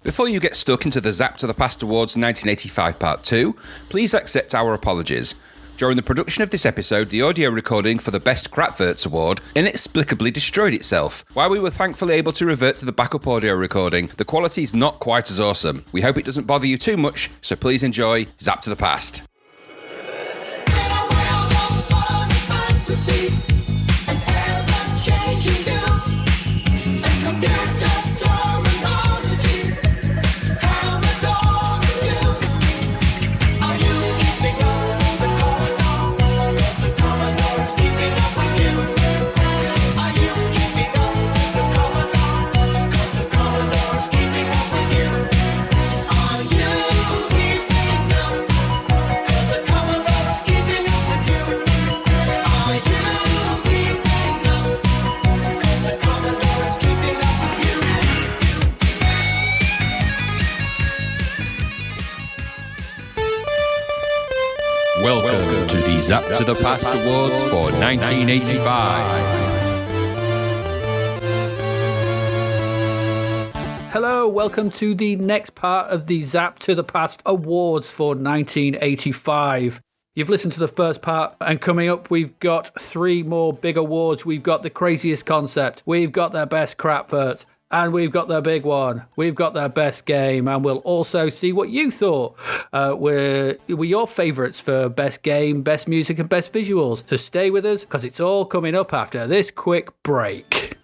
Before you get stuck into the Zapped to the Past Awards 1985 Part 2, please accept our apologies. During the production of this episode, the audio recording for the Best Crapverts award inexplicably destroyed itself. While we were thankfully able to revert to the backup audio recording, the quality is not quite as awesome. We hope it doesn't bother you too much, so please enjoy Zapped to the Past. Welcome to the Zapped to the Past Awards for 1985. Hello, welcome to the next part of the Zapped to the Past Awards for 1985. You've listened to the first part, and coming up, we've got 3 more big awards. We've got the craziest concept, we've got their best crapvert, and we've got their big one. We've got their best game, and we'll also see what you thought were your favourites for best game, best music, and best visuals. So stay with us, because it's all coming up after this quick break.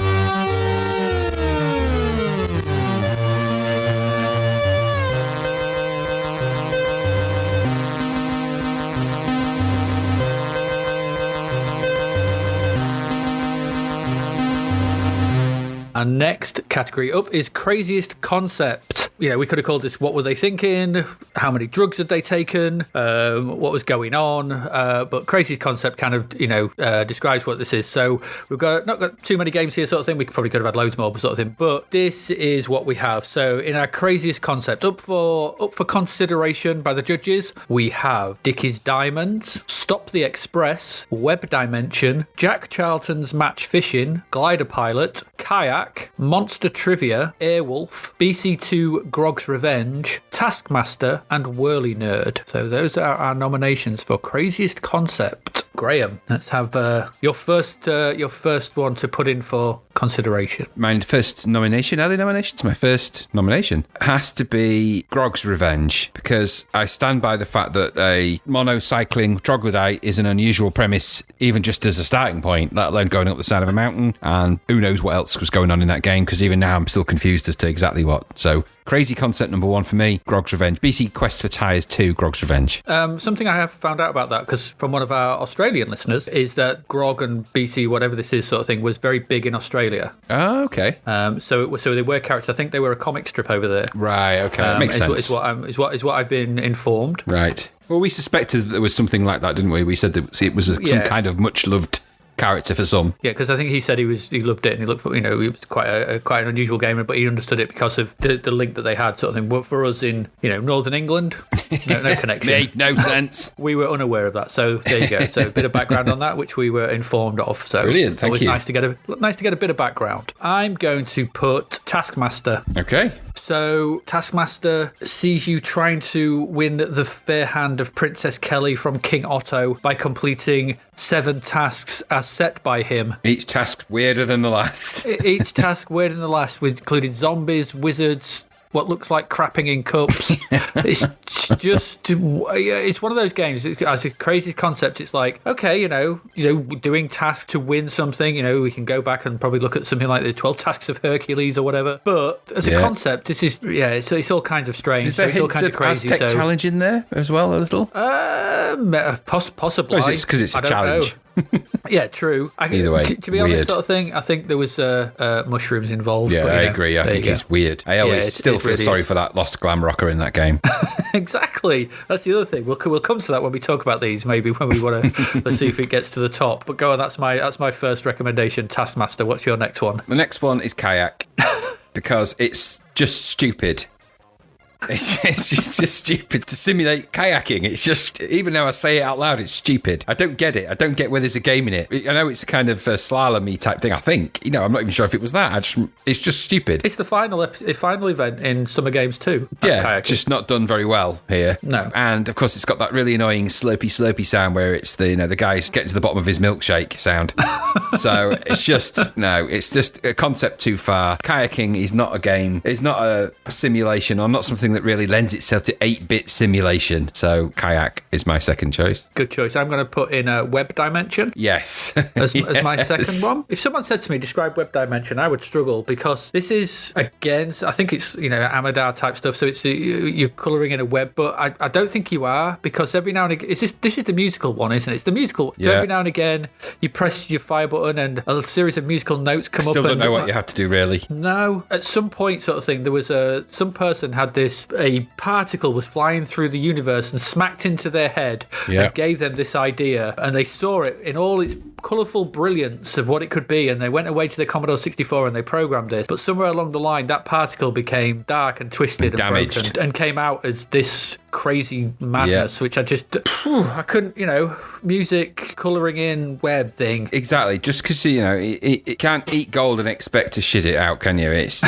Our next category up is craziest concept. You know, we could have called this what were they thinking, how many drugs had they taken, what was going on, but craziest concept kind of, describes what this is. So we've not got too many games here sort of thing. We probably could have had loads more sort of thing, but this is what we have. So in our craziest concept, up for consideration by the judges, we have Dickie's Diamonds, Stop the Express, Web Dimension, Jack Charlton's Match Fishing, Glider Pilot, Kayak, Monster Trivia, Airwolf, BC2 Grog's Revenge, Taskmaster, and Whirly Nerd. So those are our nominations for craziest concept. Graham, let's have your first one to put in for consideration. My first nomination, are they nominations? My first nomination has to be Grog's Revenge, because I stand by the fact that a monocycling troglodyte is an unusual premise, even just as a starting point, let alone going up the side of a mountain, and who knows what else was going on in that game, because even now I'm still confused as to exactly what. So crazy concept number 1 for me, Grog's Revenge. BC Quest for Tires 2, Grog's Revenge. Something I have found out about that, because from one of our Australian listeners, is that Grog and BC, whatever this is sort of thing, was very big in Australia. Oh, okay. So they were characters. I think they were a comic strip over there. Right, okay. Makes sense. Is what I've been informed. Right. Well, we suspected that there was something like that, didn't we? We said that it was some kind of much-loved character for some. Yeah, because I think he said he loved it, and he looked for, it was quite an unusual game, but he understood it because of the link that they had, sort of thing. But for us in Northern England, no connection. Made no sense. We were unaware of that. So there you go. So a bit of background on that, which we were informed of. So brilliant. Thank you. Nice to get a bit of background. I'm going to put Taskmaster. Okay. So Taskmaster sees you trying to win the fair hand of Princess Kelly from King Otto by completing 7 tasks as set by him. Each task weirder than the last. Each task weirder than the last, including zombies, wizards, what looks like crapping in cups. It's just, it's one of those games. As a crazy concept, it's like, okay, doing tasks to win something. We can go back and probably look at something like the 12 Tasks of Hercules or whatever. But as a concept, this is, it's all kinds of strange. Is there it's all hints kinds of of crazy. Aztec challenge in there as well, a little? Possibly. Or is it because it's a challenge? Yeah, true. Either way, to be honest, sort of thing, I think there was mushrooms involved. Yeah, but, I agree. I think it's weird. I always still feel sorry for that lost glam rocker in that game. Exactly. That's the other thing. We'll come to that when we talk about these, maybe when we want to let's see if it gets to the top. But go on, that's my first recommendation, Taskmaster. What's your next one? The next one is Kayak, because it's just stupid. It's just stupid to simulate kayaking. It's just, even though I say it out loud, it's stupid. I don't get it. I don't get where there's a game in it. I know it's a kind of slalom-y type thing, I think. I'm not even sure if it was that. It's just stupid. It's the final event in Summer Games too. Yeah, just not done very well here. No. And of course, it's got that really annoying slurpy sound where it's the guy's getting to the bottom of his milkshake sound. So it's just a concept too far. Kayaking is not a game. It's not a simulation, or not something that really lends itself to 8-bit simulation. So kayak is my second choice. Good choice. I'm going to put in a Web Dimension. Yes. As my second one. If someone said to me, describe Web Dimension, I would struggle, because this is, again, I think it's, Amadar type stuff. So it's you're colouring in a web, but I don't think you are, because every now and again, this is the musical one, isn't it? It's the musical. So every now and again, you press your fire button and a series of musical notes come up. Still don't know what you have to do, really. No. At some point, sort of thing, there was some person had a particle was flying through the universe and smacked into their head and gave them this idea, and they saw it in all its colourful brilliance of what it could be, and they went away to the Commodore 64 and they programmed it. But somewhere along the line, that particle became dark and twisted and damaged broken, and came out as this crazy madness, which I couldn't, music colouring in web thing. Exactly. Just because it can't eat gold and expect to shit it out, can you? It's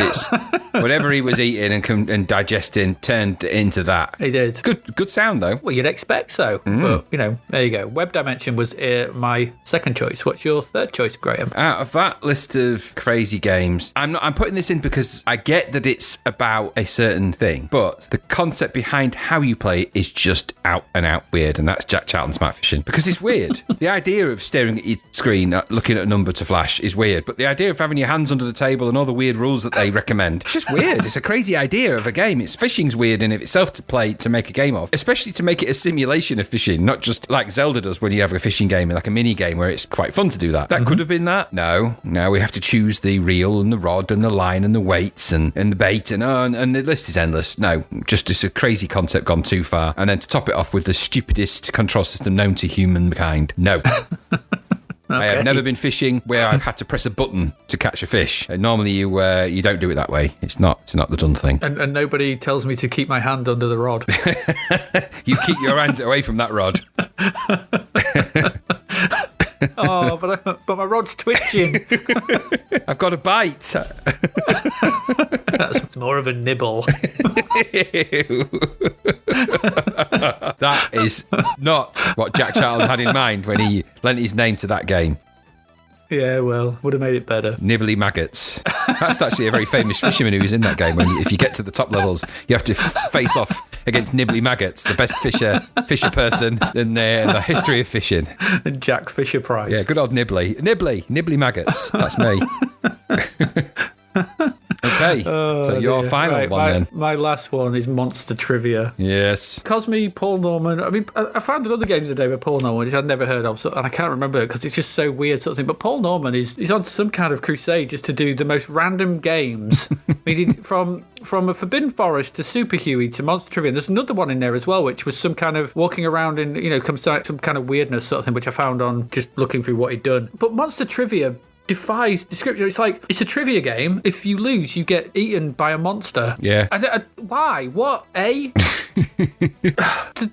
whatever he was eating and digesting turned into that. He did. Good sound though. Well, you'd expect so, but there you go. Web Dimension was my second choice. What's your third choice, Graham? Out of that list of crazy games, I'm putting this in because I get that it's about a certain thing, but the concept behind how you play is just out and out weird, and that's Jack Charlton's Smart Fishing, because it's weird. The idea of staring at your screen, looking at a number to flash, is weird, but the idea of having your hands under the table and all the weird rules that they recommend, it's just weird. It's a crazy idea of a game. Fishing's weird in of itself to make a game of, especially to make it a simulation of fishing, not just like Zelda does when you have a fishing game, like a mini game where it's quite fun to do that. That could have been that. No, we have to choose the reel and the rod and the line and the weights and the bait and the list is endless. No, just it's a crazy concept gone too far. And then to top it off with the stupidest control system known to humankind. No. Okay. I have never been fishing where I've had to press a button to catch a fish. Normally you don't do it that way. It's not the done thing. And nobody tells me to keep my hand under the rod. You keep your hand away from that rod. Oh, but my rod's twitching. I've got a bite. That's more of a nibble. That is not what Jack Charlton had in mind when he lent his name to that game. Yeah, well, would have made it better. Nibbly maggots. That's actually a very famous fisherman who's in that game. If you get to the top levels, you have to face off against Nibbly maggots, the best fisher person in the history of fishing. Jack Fisher Price. Yeah, good old Nibbly maggots. That's me. Okay, so your final one then. My last one is Monster Trivia. Yes. Cosme, Paul Norman. I mean, I found another game today with Paul Norman, which I'd never heard of, and I can't remember it because it's just so weird sort of thing. But Paul Norman is on some kind of crusade just to do the most random games. I mean, he did from a Forbidden Forest to Super Huey to Monster Trivia. And there's another one in there as well, which was some kind of walking around in, some kind of weirdness sort of thing, which I found on just looking through what he'd done. But Monster Trivia defies description. It's like, it's a trivia game. If you lose, you get eaten by a monster. Yeah. Why? What? The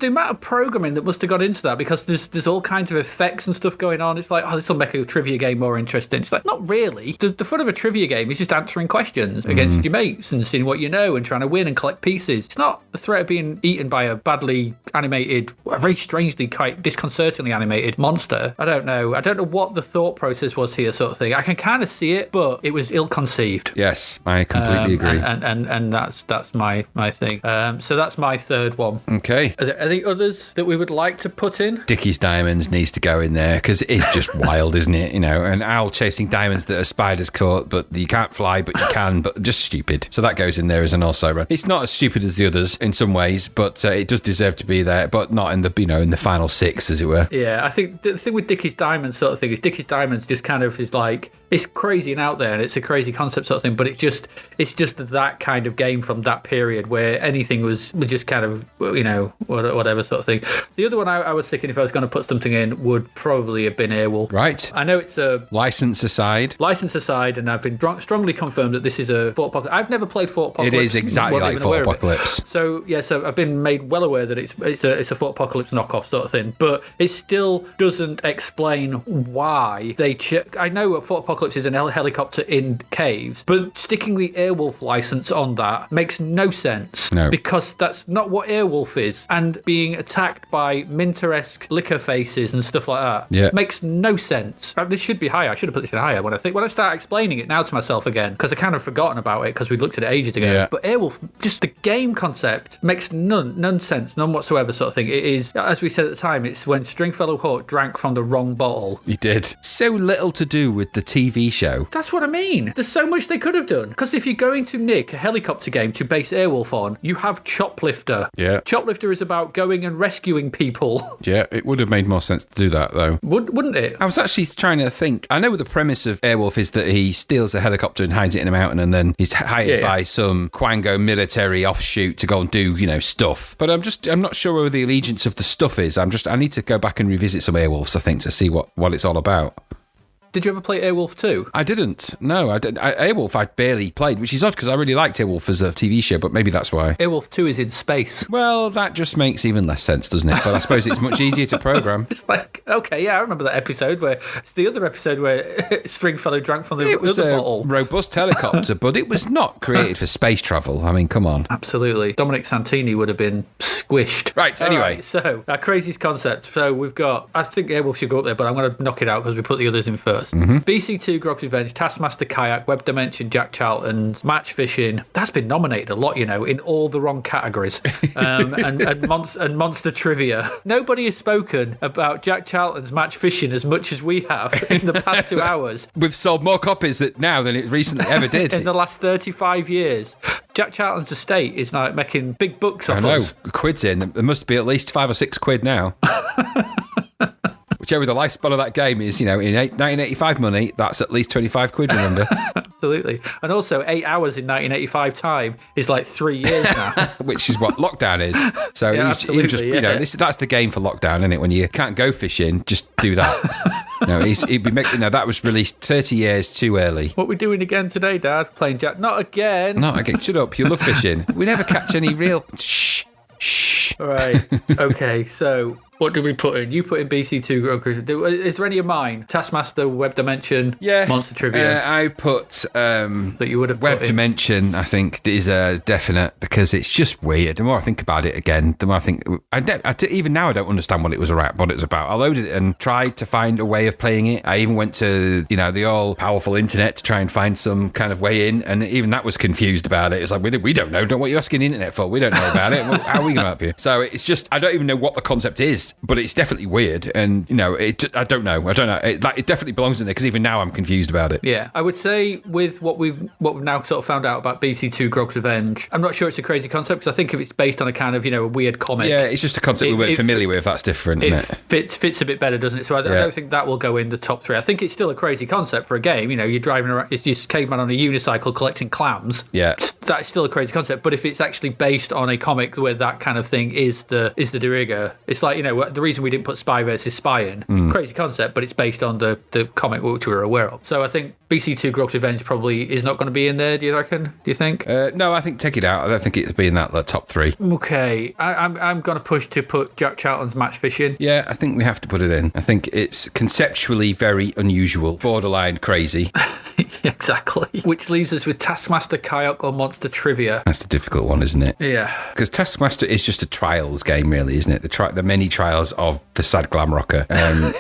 amount of programming that must have gone into that, because there's all kinds of effects and stuff going on. It's like, this will make a trivia game more interesting. It's like, not really. The fun of a trivia game is just answering questions against your mates and seeing what you know and trying to win and collect pieces. It's not the threat of being eaten by a badly animated, very strangely, quite disconcertingly animated monster. I don't know what the thought process was here, sort of thing. I can kind of see it, but it was ill-conceived. Yes, I completely agree. And that's my thing. So that's my third one. Okay. Are there any others that we would like to put in? Dickie's Diamonds needs to go in there because it's just wild, isn't it? An owl chasing diamonds that a spider's caught, but you can't fly, but you can, but just stupid. So that goes in there as an also run. It's not as stupid as the others in some ways, but it does deserve to be there, but not in the in the final six, as it were. Yeah, I think the thing with Dickie's Diamonds sort of thing is Dickie's Diamonds just kind of is like it's crazy and out there, and it's a crazy concept sort of thing. But it's just that kind of game from that period where anything was just kind of, you know, whatever sort of thing. The other one I was thinking, if I was going to put something in, would probably have been Airwolf. Right. I know it's a license aside, and I've been strongly confirmed that this is a Fort Apocalypse. I've never played Fort Apocalypse. it is exactly like Fort Apocalypse. So I've been made well aware that it's a Fort Apocalypse knockoff sort of thing, but it still doesn't explain why they. I know Fort Apocalypse is an helicopter in caves, but sticking the Airwolf license on that makes no sense. No, because that's not what Airwolf is, and being attacked by Minter-esque liquor faces and stuff like that makes no sense. This should be higher. I should have put this in higher when I start explaining it now to myself again, because I kind of forgotten about it because we looked at it ages ago. Yeah. But Airwolf, just the game concept makes none sense, none whatsoever sort of thing. It is, as we said at the time, it's when Stringfellow Hawk drank from the wrong bottle. He did. So little to do with the TV show. That's what I mean. There's so much they could have done. Because if you're going to nick a helicopter game to base Airwolf on, you have Choplifter. Yeah. Choplifter is about going and rescuing people. Yeah, it would have made more sense to do that, though. Wouldn't it? I was actually trying to think. I know the premise of Airwolf is that he steals a helicopter and hides it in a mountain, and then he's hired by some Quango military offshoot to go and do, you know, stuff. But I'm not sure where the allegiance of the stuff is. I need to go back and revisit some Airwolves, I think, to see what it's all about. Did you ever play Airwolf 2? I didn't. No, I didn't. Airwolf I barely played, which is odd because I really liked Airwolf as a TV show, but maybe that's why. Airwolf 2 is in space. Well, that just makes even less sense, doesn't it? But I suppose it's much easier to program. It's like, okay, yeah, I remember that episode where it's the other episode where Stringfellow drank from the other bottle. It was a robust helicopter, but it was not created for space travel. I mean, come on. Absolutely. Dominic Santini would have been squished. Right, anyway. Right, so, our craziest concept. So, we've got, I think Airwolf should go up there, but I'm going to knock it out because we put the others in first. Mm-hmm. BC2, Grog's Revenge, Taskmaster Kayak, Web Dimension, Jack Charlton's, Match Fishing. That's been nominated a lot, you know, in all the wrong categories. And Monster Trivia. Nobody has spoken about Jack Charlton's Match Fishing as much as we have in the past 2 hours. We've sold more copies now than it recently ever did. In the last 35 years. Jack Charlton's estate is now making big bucks off us. I know, quids in. There must be at least £5 or £6 now. Whichever the lifespan of that game is, you know, in 1985 money, that's at least £25, remember? Absolutely. And also 8 hours in 1985 time is like 3 years now. Which is what lockdown is. So he just, you know, that's the game for lockdown, isn't it? When you can't go fishing, just do that. No, he'd be making. No, that was released 30 years too early. What are we doing again today, Dad? Playing Jack? Not again. Not again. Shut up. You love fishing. We never catch any real. Shh. All right. Okay. So, what did we put in? You put in BC2. Is there any of mine? Taskmaster, Web Dimension, Monster Trivia. I put that you would have Web Dimension. I think is a definite because it's just weird. The more I think about it again, the more I think. Even now, I don't understand what it was about. I loaded it and tried to find a way of playing it. I even went to the all powerful internet to try and find some kind of way in, and even that was confused about it. It's like we don't know. What are you asking the internet for? We don't know about it. How are we going to help you? So it's just I don't even know what the concept is. But it's definitely weird, and I don't know. It definitely belongs in there because even now I'm confused about it. Yeah, I would say with what we've now sort of found out about BC2 Grog's Revenge, I'm not sure it's a crazy concept because I think if it's based on a kind of a weird comic. Yeah, it's just a concept we weren't familiar with. That's different, isn't it? Fits a bit better, doesn't it? So I don't think that will go in the top 3. I think it's still a crazy concept for a game. You're driving around, it's just caveman on a unicycle collecting clams. Yeah, that's still a crazy concept. But if it's actually based on a comic where that kind of thing is the de rigueur, it's like the reason we didn't put Spy versus Spy in. Crazy concept, but it's based on the comic which we were aware of. So I think BC2 Grog's Revenge probably is not going to be in there, do you reckon? Do you think? No, I think take it out. I don't think it'd be in that top 3. Okay. I'm going to push to put Jack Charlton's Match Fishing. Yeah, I think we have to put it in. I think it's conceptually very unusual, borderline crazy. Exactly. Which leaves us with Taskmaster, Kayak, or Monster Trivia. That's the difficult one, isn't it? Yeah. Because Taskmaster is just a trials game, really, isn't it? The many trials of the sad glam rocker. And,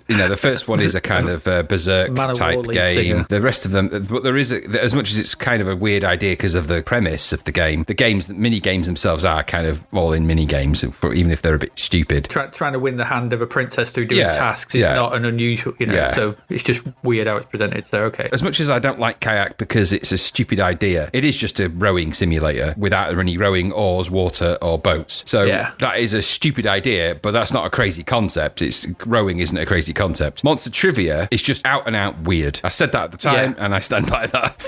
the first one is a kind of berserk type game. Singer. The rest of them, but there is, as much as it's kind of a weird idea because of the premise of the game, the mini games themselves are kind of all in mini games, even if they're a bit stupid. Trying to win the hand of a princess through doing tasks is not an unusual, so it's just weird how it's presented. So, okay. As much as I don't like Kayak because it's a stupid idea, it is just a rowing simulator without any rowing, oars, water, or boats. So that is a stupid idea, but that's not a crazy concept. Rowing isn't a crazy concept. Monster Trivia is just out and out weird. third. I said that at the time, and I stand by that.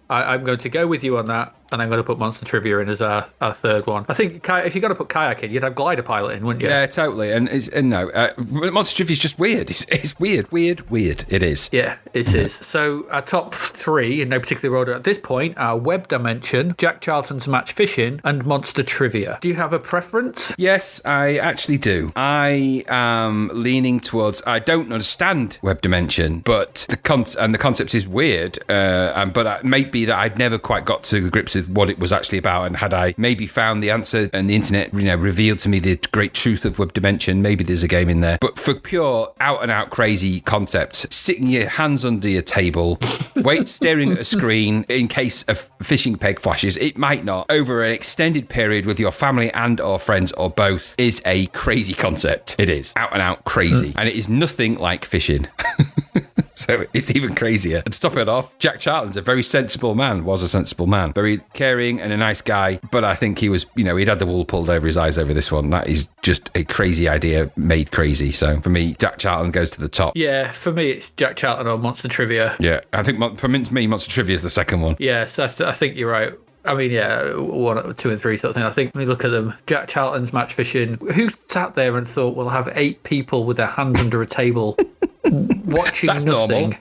I'm going to go with you on that, and I'm going to put Monster Trivia in as our third one. I think if you're going to put Kayak in, you'd have Glider Pilot in, wouldn't you? Yeah, totally. And no, Monster Trivia is just weird. It's weird. It is. Yeah, it is. So our top three, in no particular order at this point, are Web Dimension, Jack Charlton's Match Fishing, and Monster Trivia. Do you have a preference? Yes, I actually do. I am leaning towards. I don't understand Web Dimension, but the concept is weird. But maybe that I'd never quite got to the grips with what it was actually about, and had I maybe found the answer and the internet, revealed to me the great truth of Web Dimension, maybe there's a game in there. But for pure out and out crazy concept, sitting your hands under your table, staring at a screen in case a fishing peg flashes, it might not, over an extended period with your family and or friends or both, is a crazy concept. It is out and out crazy, and it is nothing like fishing. So it's even crazier. And to top it off, Jack Charlton's was a sensible man. Very caring and a nice guy. But I think he was, he'd had the wool pulled over his eyes over this one. That is just a crazy idea made crazy. So for me, Jack Charlton goes to the top. Yeah, for me, it's Jack Charlton or Monster Trivia. Yeah, I think for me, Monster Trivia is the second one. Yeah, so I think you're right. I mean, yeah, 1, 2, and 3 sort of thing. I think when you look at them, Jack Charlton's Match Fishing, who sat there and thought we'll have 8 people with their hands under a table watching That's nothing? Normal.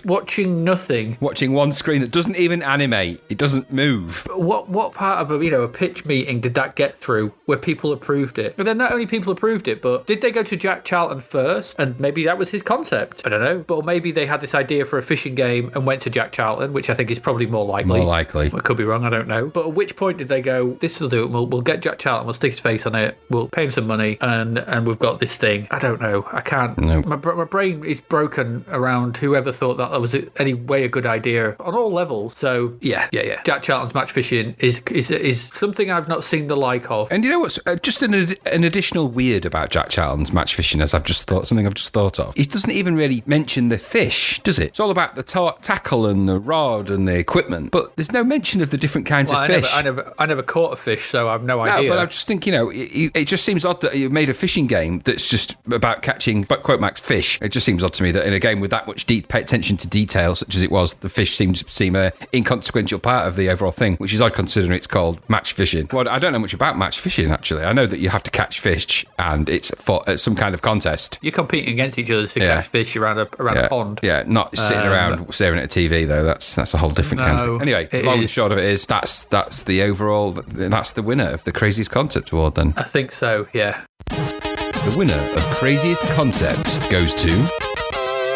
Watching nothing. Watching one screen that doesn't even animate. It doesn't move. But what part of a pitch meeting did that get through where people approved it? And then not only people approved it, but did they go to Jack Charlton first? And maybe that was his concept. I don't know. But maybe they had this idea for a fishing game and went to Jack Charlton, which I think is probably more likely. I could be wrong. I don't know. But at which point did they go, this will do it. We'll get Jack Charlton. We'll stick his face on it. We'll pay him some money. And we've got this thing. I don't know. I can't. No. My brain is broken around whoever thought that was any way a good idea on all levels. So yeah. Jack Charlton's Match Fishing is something I've not seen the like of. And you know what's just an additional weird about Jack Charlton's Match Fishing, as I've just thought of. He doesn't even really mention the fish, does it? It's all about the tackle and the rod and the equipment, but there's no mention of the different kinds of fish. I never caught a fish, so I've no idea. No, but I just think it just seems odd that you made a fishing game that's just about catching quote marks fish. It just seems odd to me that in a game with that much pay attention to detail such as it was, the fish seems to seem an inconsequential part of the overall thing, which is odd considering it's called match fishing. Well, I don't know much about match fishing, actually. I know that you have to catch fish and it's for some kind of contest. You're competing against each other to catch fish around a pond. Yeah, not sitting around staring at a TV, though. That's a whole different kind of thing. Anyway, long and short of it is, that's the overall, that's the winner of the Craziest Concept Award then. I think so, yeah. The winner of Craziest Concept goes to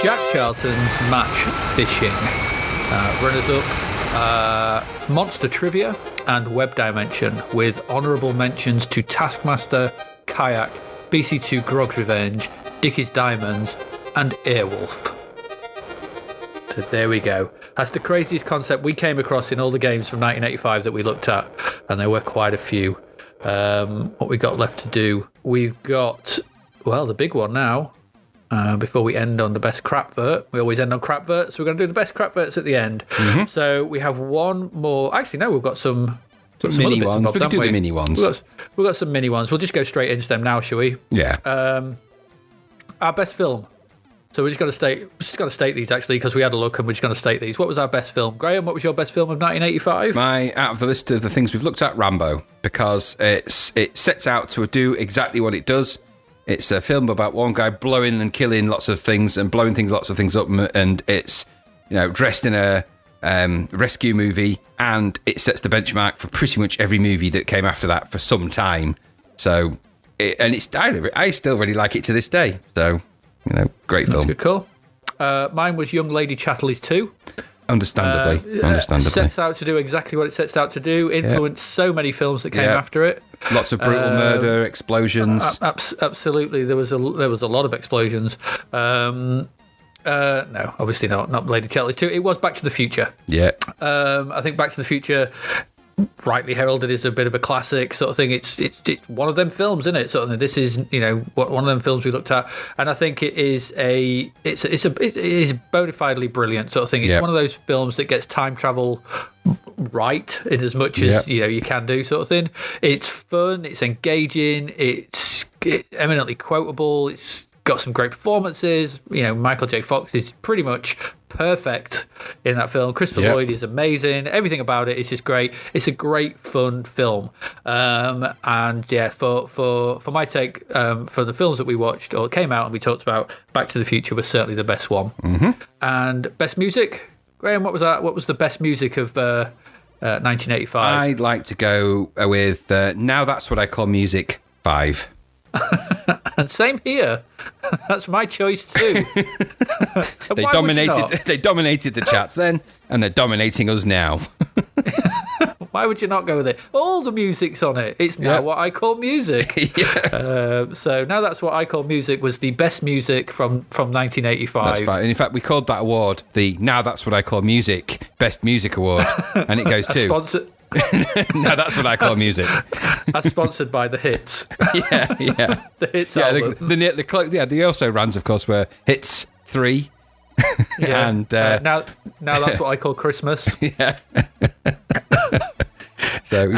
Jack Charlton's Match Fishing. Runners-up, Monster Trivia and Web Dimension, with honourable mentions to Taskmaster, Kayak, BC2 Grog's Revenge, Dickie's Diamonds, and Airwolf. So there we go. That's the craziest concept we came across in all the games from 1985 that we looked at, and there were quite a few. What we got left to do? We've got, the big one now. Before we end on the best crapvert. We always end on crapverts, so we're going to do the best crapverts at the end. Mm-hmm. So we have one more. Actually, no, we've got some mini ones. We can do the mini ones. We've got some mini ones. We'll just go straight into them now, shall we? Yeah. Our best film. So we're just going to state these, actually, because we had a look and we're just going to state these. What was our best film? Graham, what was your best film of 1985? Out of the list of the things we've looked at, Rambo, because it sets out to do exactly what it does. It's a film about one guy blowing and killing lots of things and blowing lots of things up, and it's dressed in a rescue movie, and it sets the benchmark for pretty much every movie that came after that for some time. So, I still really like it to this day. So, great film. That's good call. Mine was Young Lady Chatterley's 2. Understandably. Sets out to do exactly what it sets out to do. Influenced so many films that came after it. Lots of brutal murder, explosions. Absolutely, there was a lot of explosions. No, obviously not Lady Chatterley's 2. It was Back to the Future. Yeah. I think Back to the Future, rightly heralded, is a bit of a classic sort of thing. It's one of them films, isn't it? Sort of. This is one of them films we looked at, and I think it is bona fidely brilliant sort of thing. It's one of those films that gets time travel right in as much as you can do, sort of thing. It's fun, it's engaging, it's eminently quotable. It's got some great performances. Michael J. Fox is pretty much perfect in that film. Christopher Lloyd is amazing. Everything about it is just great. It's a great, fun film. And yeah, for my take, for the films that we watched or came out and we talked about, Back to the Future was certainly the best one. Mm-hmm. And best music, Graham, what was that? What was the best music of 1985? I'd like to go with Now That's What I Call Music 5. And same here. That's my choice too. They dominated the chats then, and they're dominating us now. Why would you not go with it? All the music's on it. It's now what I call music. So Now That's What I Call Music was the best music from 1985. That's fine. And in fact, we called that award the Now That's What I Call Music Best Music Award, and it goes to... Now That's What I Call Music. That's sponsored by The Hits. Yeah. The Hits album. The also runs, of course, were Hits 3. And now That's What I Call Christmas. Yeah. So,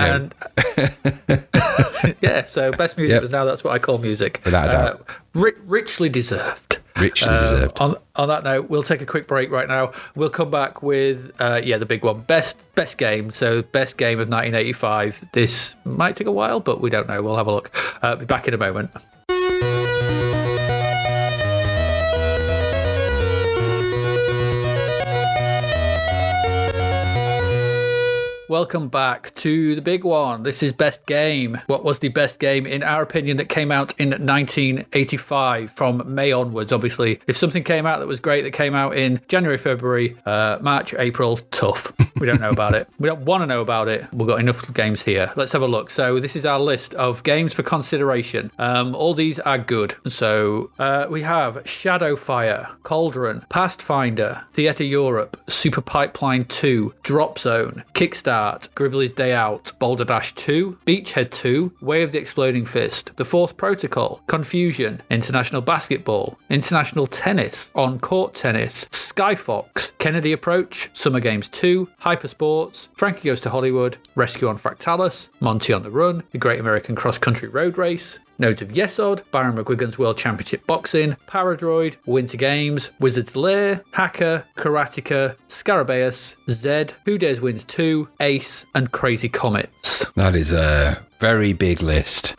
so best music was Now That's What I Call Music. Without a doubt. Richly deserved. Richly deserved. On that note, we'll take a quick break right now. We'll come back with, the big one. Best game. So best game of 1985. This might take a while, but we don't know. We'll have a look. Be back in a moment. Welcome back to the big one. This is best game. What was the best game, in our opinion, that came out in 1985 from May onwards? Obviously, if something came out that was great that came out in January, February, March, April, tough. We don't know about it. We don't want to know about it. We've got enough games here. Let's have a look. So this is our list of games for consideration. All these are good. So we have Shadowfire, Cauldron, Pathfinder, Theatre Europe, Super Pipeline 2, Drop Zone, Kickstart, Gribbly's Day Out, Boulder Dash 2, Beachhead 2, Way of the Exploding Fist, The Fourth Protocol, Confusion, International Basketball, International Tennis, On Court Tennis, Skyfox, Kennedy Approach, Summer Games 2, Hypersports, Frankie Goes to Hollywood, Rescue on Fractalis, Monty on the Run, The Great American Cross Country Road Race, Nodes of Yesod, Byron McGuigan's World Championship Boxing, Paradroid, Winter Games, Wizard's Lair, Hacker, Karateka, Scarabaeus, Zed, Who Dares Wins 2, Ace, and Crazy Comets. That is a very big list.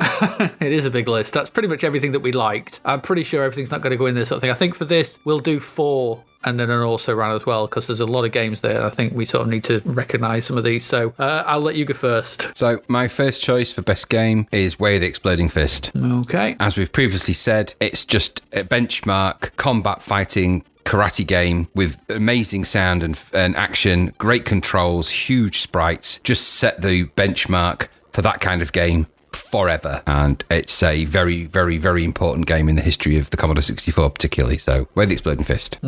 It is a big list. That's pretty much everything that we liked. I'm pretty sure everything's not going to go in there sort of thing. I think for this, we'll do 4 and then an also ran as well, because there's a lot of games there. I think we sort of need to recognise some of these. So I'll let you go first. So my first choice for best game is Way of the Exploding Fist. Okay. As we've previously said, it's just a benchmark combat fighting karate game with amazing sound and action, great controls, huge sprites. Just set the benchmark for that kind of game forever, and it's a very, very, very important game in the history of the Commodore 64 particularly. So Way of the Exploding Fist.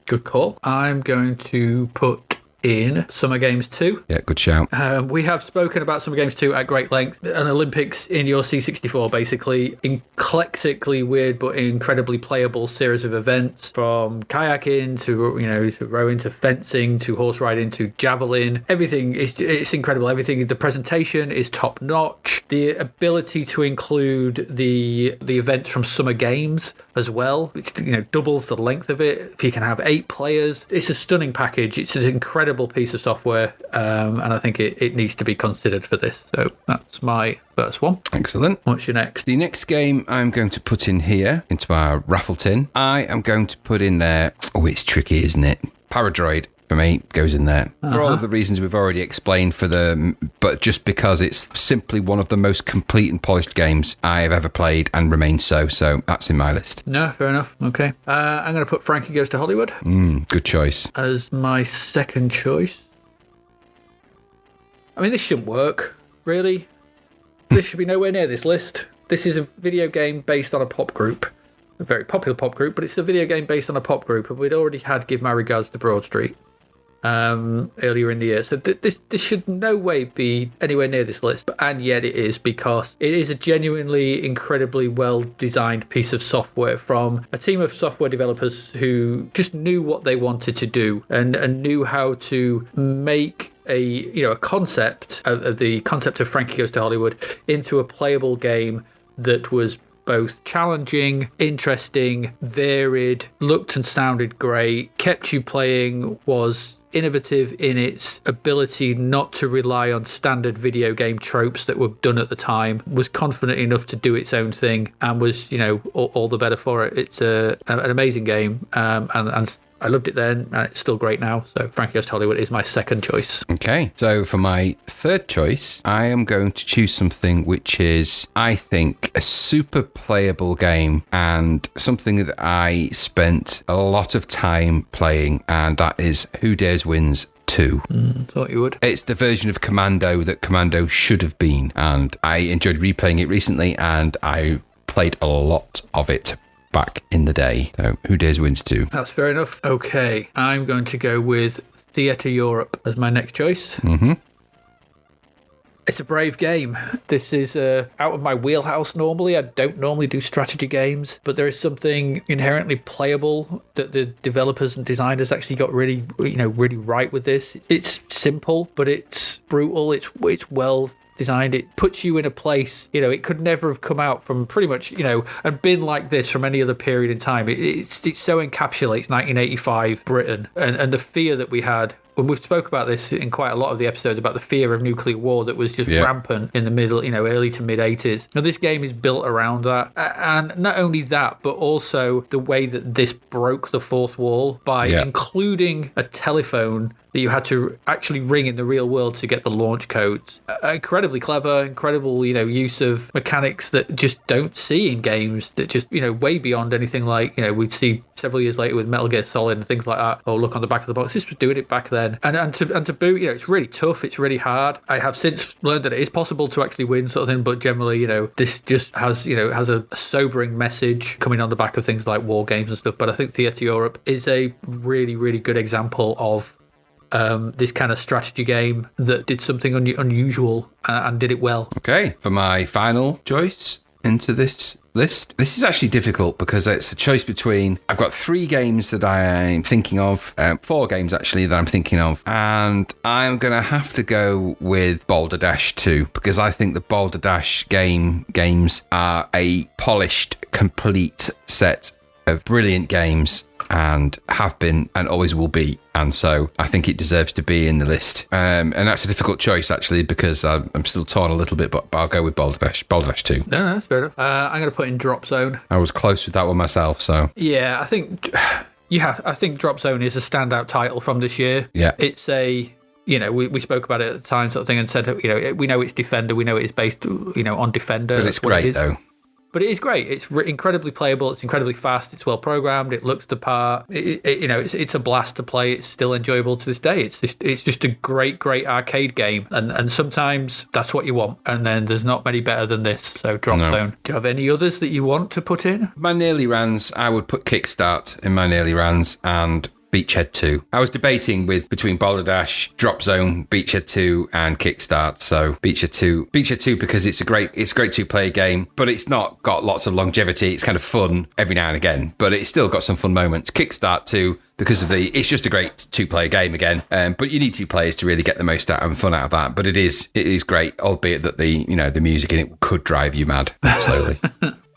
Good call. I'm going to put in Summer Games 2. Yeah, good shout. We have spoken about Summer Games 2 at great length. An Olympics in your C64, basically. Eclectically weird but incredibly playable series of events, from kayaking to rowing to fencing to horse riding to javelin. Everything it's incredible. Everything. The presentation is top notch. The ability to include the events from Summer Games as well, which doubles the length of it. If you can have 8 players, it's a stunning package. It's an incredible piece of software, and I think it needs to be considered for this. So that's my first one. Excellent. What's your next? The next game I'm going to put in here into our raffle tin, I am going to put in there, it's tricky, isn't it? Paradroid for me goes in there for all of the reasons we've already explained, but just because it's simply one of the most complete and polished games I have ever played and remains so that's in my list. No, fair enough. Okay. I'm going to put Frankie Goes to Hollywood. Good choice. As my second choice. I mean, this shouldn't work, really. This should be nowhere near this list. This is a video game based on a pop group. A very popular pop group, but it's a video game based on a pop group, and we'd already had Give My Regards to Broad Street earlier in the year. So this should no way be anywhere near this list, and yet it is, because it is a genuinely incredibly well-designed piece of software from a team of software developers who just knew what they wanted to do and knew how to make a concept of the concept of Frankie Goes to Hollywood into a playable game that was both challenging, interesting, varied, looked and sounded great, kept you playing, was innovative in its ability not to rely on standard video game tropes that were done at the time, was confident enough to do its own thing, and was, all the better for it. It's an amazing game, and I loved it then, and it's still great now. So Frankie Goes to Hollywood is my second choice. Okay, so for my third choice, I am going to choose something which is, I think, a super playable game and something that I spent a lot of time playing, and that is Who Dares Wins 2. Thought you would. It's the version of Commando that Commando should have been, and I enjoyed replaying it recently, and I played a lot of it back in the day. So Who Dares Wins 2. That's fair enough. Okay, I'm going to go with Theatre Europe as my next choice. It's a brave game. This is out of my wheelhouse normally. I don't normally do strategy games, but there is something inherently playable that the developers and designers actually got really right with this. It's simple, but it's brutal. It's well designed. It puts you in a place, it could never have come out from pretty much, and been like this from any other period in time. It so encapsulates 1985 Britain and the fear that we had. When we've spoke about this in quite a lot of the episodes about the fear of nuclear war that was just rampant in the middle, early to mid 80s. Now this game is built around that, and not only that, but also the way that this broke the fourth wall by including a telephone that you had to actually ring in the real world to get the launch codes. Incredibly clever, incredible, use of mechanics that just don't see in games, that just, way beyond anything like, we'd see several years later with Metal Gear Solid and things like that. Oh, look on the back of the box. This was doing it back then. And to boot, it's really tough. It's really hard. I have since learned that it is possible to actually win sort of thing, but generally, this just has a sobering message coming on the back of things like war games and stuff. But I think Theatre Europe is a really, really good example of this kind of strategy game that did something unusual and did it well. Okay, for my final choice into this list, this is actually difficult because it's a choice between, I've got 3 games that I'm thinking of, 4 games actually that I'm thinking of, and I'm going to have to go with Boulder Dash 2 because I think the Boulder Dash games are a polished, complete set of brilliant games and have been and always will be, and so I think it deserves to be in the list, and that's a difficult choice actually because I'm still torn a little bit, but I'll go with Boulder Dash 2. No, that's fair enough. I'm going to put in Drop Zone. I was close with that one myself, so yeah, I think I think Drop Zone is a standout title from this year. Yeah, it's a we spoke about it at the time sort of thing and said we know it's Defender, we know it's based on Defender, but it's great though. But it is great. It's incredibly playable. It's incredibly fast. It's well programmed. It looks the part. It's a blast to play. It's still enjoyable to this day. It's just a great arcade game. And sometimes that's what you want. And then there's not many better than this. So Drop Zone. Do you have any others that you want to put in? My nearly rans, I would put Kickstart in my nearly rans and Beachhead 2. I was debating between Boulder Dash, Drop Zone, Beachhead 2, and Kickstart. So Beachhead 2 because it's a great 2-player game, but it's not got lots of longevity. It's kind of fun every now and again, but it's still got some fun moments. Kickstart 2 because it's just a great 2-player game again, but you need 2 players to really get the most out and fun out of that. But it is great, albeit that the music in it could drive you mad slowly.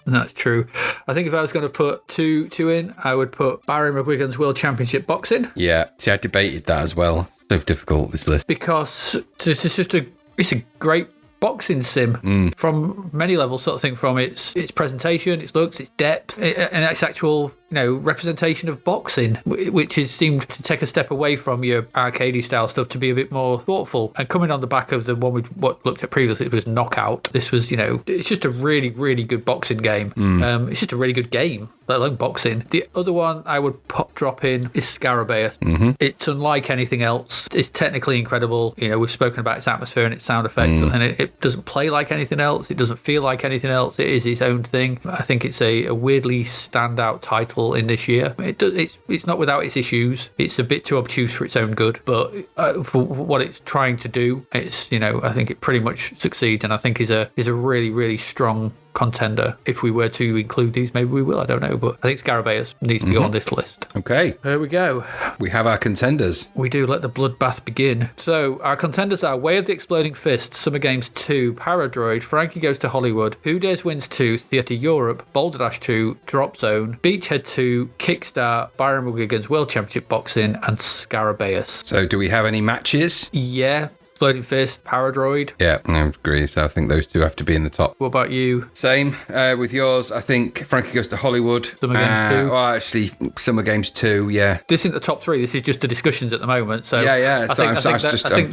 That's true. I think if I was going to put two in, I would put Barry McGuigan's World Championship Boxing. Yeah, see, I debated that as well. So difficult, this list. Because it's a great boxing sim from many levels, sort of thing, from its presentation, its looks, its depth, and its actual representation of boxing, which seemed to take a step away from your arcadey style stuff to be a bit more thoughtful. And coming on the back of the one we looked at previously, it was Knockout. This was it's just a really, really good boxing game. It's just a really good game, let alone boxing. The other one I would drop in is Scarabaeus. It's unlike anything else. It's technically incredible. We've spoken about its atmosphere and its sound effects, and it doesn't play like anything else. It doesn't feel like anything else. It is its own thing. I think it's a weirdly standout title in this year. It's not without its issues. It's a bit too obtuse for its own good, but for what it's trying to do, it's I think it pretty much succeeds, and I think is a really, really strong contender. If we were to include these, maybe we will. I don't know, but I think Scarabaeus needs to go on this list. Okay. There we go. We have our contenders. We do. Let the bloodbath begin. So our contenders are Way of the Exploding Fist, Summer Games 2, Paradroid, Frankie Goes to Hollywood, Who Dares Wins 2, Theatre Europe, Boulder Dash 2, Drop Zone, Beachhead 2, Kickstart, Byron McGuigan's World Championship Boxing, and Scarabaeus. So do we have any matches? Yeah. Exploding Fist, Paradroid. Yeah, I agree. So I think those two have to be in the top. What about you? Same with yours. I think Frankie Goes to Hollywood. Summer Games 2. Well, actually, Summer Games 2, yeah. This isn't the top three. This is just the discussions at the moment. So Yeah. I'm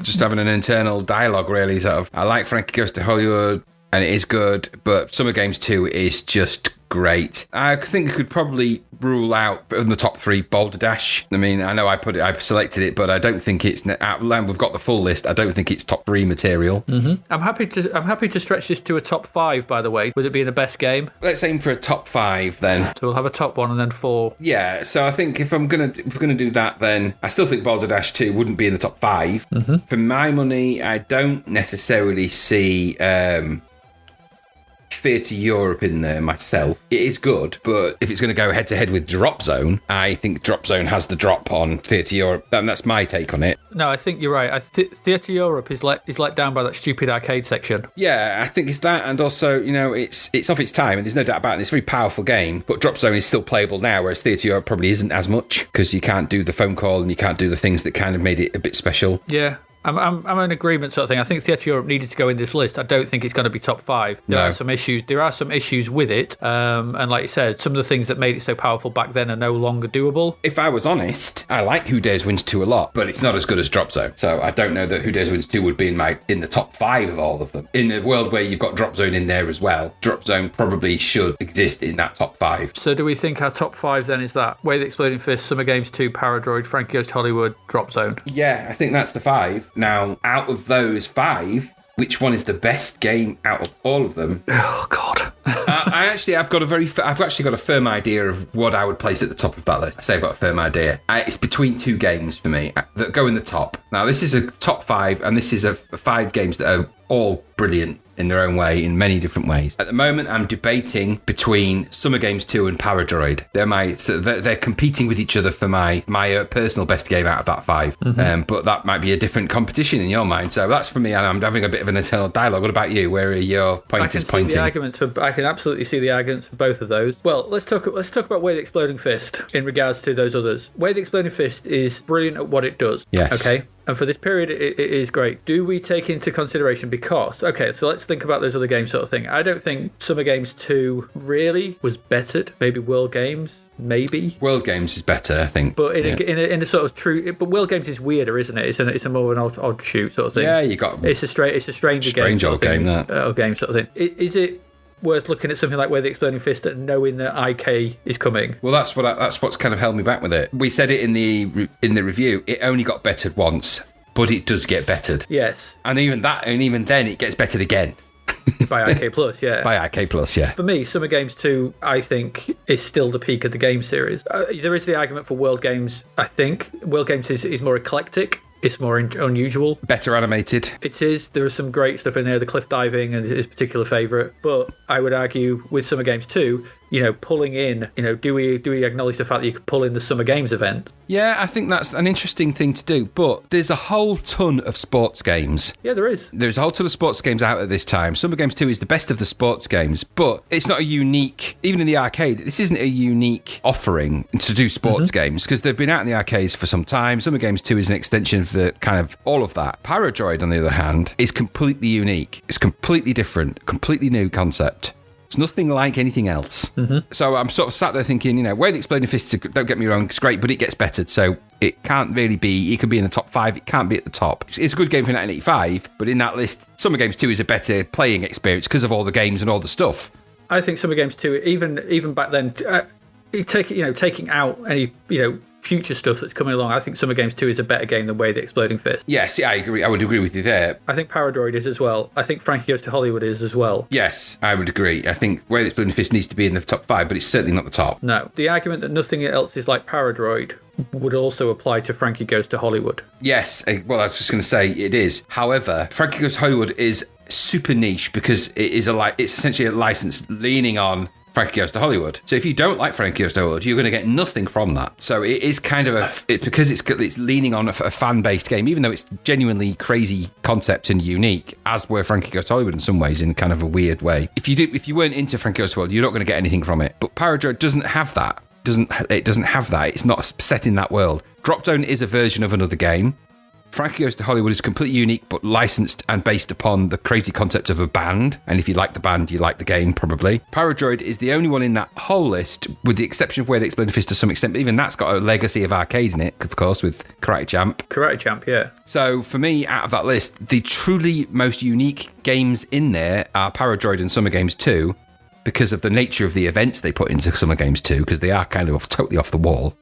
just having an internal dialogue, really. Sort of. I like Frankie Goes to Hollywood, and it is good, but Summer Games 2 is just great. I think I could probably rule out in the top three Boulder Dash. I mean, I know I selected it, but I don't think it's. We've got the full list. I don't think it's top three material. Mm-hmm. I'm happy to stretch this to a top 5. By the way, with it being the best game. Let's aim for a top 5 then. So we'll have a top 1 and then 4. Yeah. So I think if we're gonna do that, then I still think Boulder Dash 2 wouldn't be in the top 5. Mm-hmm. For my money, I don't necessarily see. Theatre Europe in there myself. It is good, but if it's going to go head to head with Drop Zone, I think Drop Zone has the drop on Theatre Europe, and that's my take on it. No, I think you're right. Theatre Europe is let down by that stupid arcade section. Yeah, I think it's that, and also, it's of its time, and there's no doubt about it. It's a very powerful game, but Drop Zone is still playable now, whereas Theatre Europe probably isn't as much, because you can't do the phone call and you can't do the things that kind of made it a bit special. Yeah. I'm in agreement sort of thing. I think Theatre Europe needed to go in this list. I don't think it's going to be top 5. There are some issues with it. And like you said, some of the things that made it so powerful back then are no longer doable. If I was honest, I like Who Dares Wins 2 a lot, but it's not as good as Drop Zone. So I don't know that Who Dares Wins 2 would be in the top 5 of all of them. In a world where you've got Drop Zone in there as well, Drop Zone probably should exist in that top 5. So do we think our top 5 then is that? Way of the Exploding Fist, Summer Games 2, Paradroid, Frankie Goes to Hollywood, Drop Zone? Yeah, I think that's the 5. Now, out of those 5, which one is the best game out of all of them? Oh God! I've actually got a firm idea of what I would place at the top of that list. I say I've got a firm idea. It's between 2 games for me that go in the top. Now, this is a top 5, and this is a 5 games that are all brilliant in their own way, in many different ways. At the moment, I'm debating between Summer Games 2 and Paradroid. They're competing with each other for my personal best game out of that 5. Mm-hmm. But that might be a different competition in your mind. So that's for me, and I'm having a bit of an internal dialogue. What about you? Where are your pointers pointing? I can absolutely see the arguments for both of those. Well, let's talk about Way of the Exploding Fist in regards to those others. Way of the Exploding Fist is brilliant at what it does. Yes. Okay. And for this period, it is great. Do we take into consideration so let's think about those other games sort of thing. I don't think Summer Games 2 really was bettered. Maybe World Games, maybe. World Games is better, I think. But in a sort of true... But World Games is weirder, isn't it? It's a more of an odd shoot sort of thing. Yeah, you got... It's a stranger game. Strange old game, that. Game sort of thing. Is it worth looking at something like Way of the Exploding Fist and knowing that IK is coming? Well, that's what's kind of held me back with it. We said it in the review. It only got bettered once. But it does get bettered. Yes. And even then, it gets bettered again. By IK Plus, yeah. By IK Plus, yeah. For me, Summer Games 2, I think, is still the peak of the game series. There is the argument for World Games, I think. World Games is more eclectic. It's more unusual. Better animated. It is. There is some great stuff in there. The cliff diving is his particular favourite. But I would argue with Summer Games 2, pulling in, do we acknowledge the fact that you could pull in the Summer Games event? Yeah, I think that's an interesting thing to do. But there's a whole ton of sports games. Yeah, there is. There's a whole ton of sports games out at this time. Summer Games 2 is the best of the sports games, but it's not a unique, even in the arcade, this isn't a unique offering to do sports games, because they've been out in the arcades for some time. Summer Games 2 is an extension of the kind of all of that. Paradroid, on the other hand, is completely unique. It's completely different, completely new concept. It's nothing like anything else. Mm-hmm. So I'm sort of sat there thinking, Way of the Exploding Fists, don't get me wrong, it's great, but it gets bettered. So it can't really be, it could be in the top 5, it can't be at the top. It's a good game for 1985, but in that list, Summer Games 2 is a better playing experience because of all the games and all the stuff. I think Summer Games 2, even back then, taking out any, future stuff that's coming along, I think Summer Games 2 is a better game than Way of the Exploding Fist. Yes, I agree. I would agree with you there. I think Paradroid is as well. I think Frankie Goes to Hollywood is as well. Yes, I would agree. I think Way of the Exploding Fist needs to be in the top 5, but it's certainly not the top. No. The argument that nothing else is like Paradroid would also apply to Frankie Goes to Hollywood. Yes, well, I was just going to say it is. However, Frankie Goes to Hollywood is super niche because it's essentially a license leaning on Frankie Goes to Hollywood. So if you don't like Frankie Goes to Hollywood, you're going to get nothing from that. So it is kind of because it's leaning on a fan-based game, even though it's genuinely crazy concept and unique, as were Frankie Goes to Hollywood in some ways, in kind of a weird way. If you weren't into Frankie Goes to Hollywood, you're not going to get anything from it. But Paradroid doesn't have that. It doesn't have that. It's not set in that world. Drop Zone is a version of another game. Frankie Goes to Hollywood is completely unique, but licensed and based upon the crazy concept of a band. And if you like the band, you like the game, probably. Paradroid is the only one in that whole list, with the exception of Where the Exploding Fist to some extent. But even that's got a legacy of arcade in it, of course, with Karate Champ. Karate Champ, yeah. So for me, out of that list, the truly most unique games in there are Paradroid and Summer Games 2, because of the nature of the events they put into Summer Games 2, because they are kind of totally off the wall.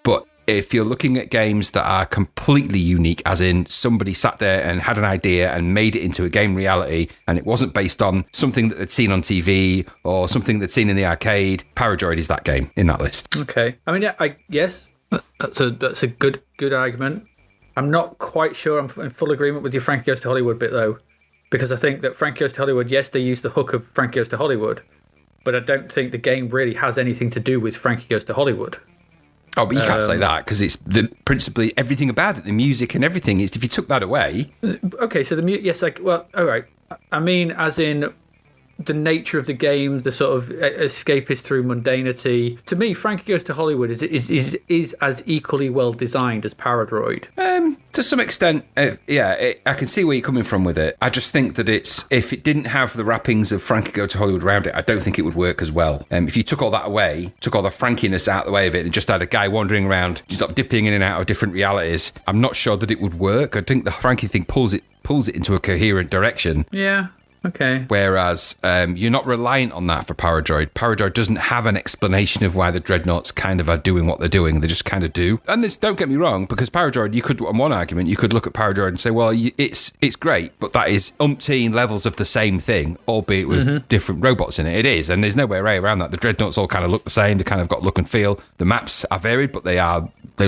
But if you're looking at games that are completely unique, as in somebody sat there and had an idea and made it into a game reality, and it wasn't based on something that they'd seen on TV or something they'd seen in the arcade, Paradroid is that game in that list. Okay. I mean, yes, that's a good argument. I'm not quite sure I'm in full agreement with your Frankie Goes to Hollywood bit, though, because I think that Frankie Goes to Hollywood, yes, they use the hook of Frankie Goes to Hollywood, but I don't think the game really has anything to do with Frankie Goes to Hollywood. Oh, but you can't say that, because it's principally everything about it, the music and everything. Is if you took that away. Okay, so the music, yes, like, well, all right. I mean, as in the nature of the game, the sort of escapist through mundanity. To me, Frankie Goes to Hollywood is as equally well designed as Paradroid. To some extent, I can see where you're coming from with it. I just think that if it didn't have the wrappings of Frankie Goes to Hollywood around it, I don't think it would work as well. If you took all that away, took all the Frankiness out of the way of it, and just had a guy wandering around, just dipping in and out of different realities, I'm not sure that it would work. I think the Frankie thing pulls it into a coherent direction. Yeah. Okay. Whereas you're not reliant on that for Paradroid. Paradroid doesn't have an explanation of why the Dreadnoughts kind of are doing what they're doing. They just kind of do. And don't get me wrong, because Paradroid, you could, on one argument, you could look at Paradroid and say, well, it's great, but that is umpteen levels of the same thing, albeit with different robots in it. It is, and there's no way around that. The Dreadnoughts all kind of look the same. They kind of got look and feel. The maps are varied, but they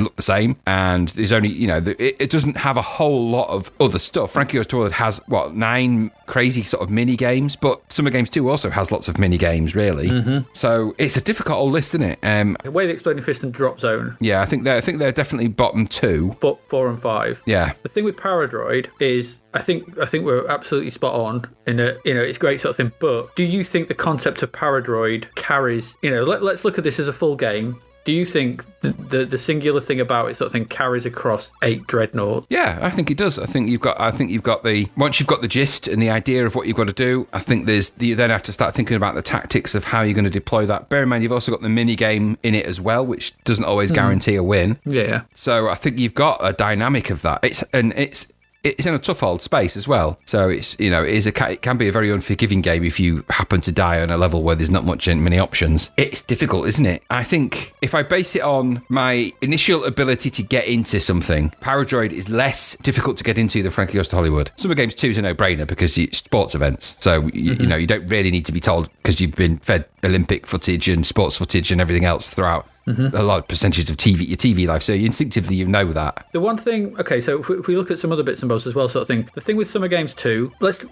look the same. And there's only, it doesn't have a whole lot of other stuff. Frankie Goes to Hollywood has, 9 crazy sort of mini games, but Summer Games 2 also has lots of mini games, really. So it's a difficult old list, isn't it? The Way the Exploding Fist and Drop Zone. Yeah, I think they're definitely bottom 2. 4 and 5. Yeah. The thing with Paradroid is, I think we're absolutely spot on in that, it's great sort of thing. But do you think the concept of Paradroid carries? Let's look at this as a full game. Do you think the singular thing about it sort of thing carries across 8 Dreadnoughts? Yeah, I think it does. I think you've got once you've got the gist and the idea of what you've got to do, I think you then have to start thinking about the tactics of how you're going to deploy that. Bear in mind, you've also got the mini game in it as well, which doesn't always guarantee a win. Yeah. So I think you've got a dynamic of that. It's in a tough old space as well. So it can be a very unforgiving game if you happen to die on a level where there's not many options. It's difficult, isn't it? I think if I base it on my initial ability to get into something, Paradroid is less difficult to get into than Frankie Goes to Hollywood. Summer Games 2 is a no-brainer because it's sports events. So, you don't really need to be told because you've been fed Olympic footage and sports footage and everything else throughout a lot of percentages of your TV life, so instinctively you know that. The one thing, okay, so if we look at some other bits and bobs as well, sort of thing. The thing with Summer Games 2, let's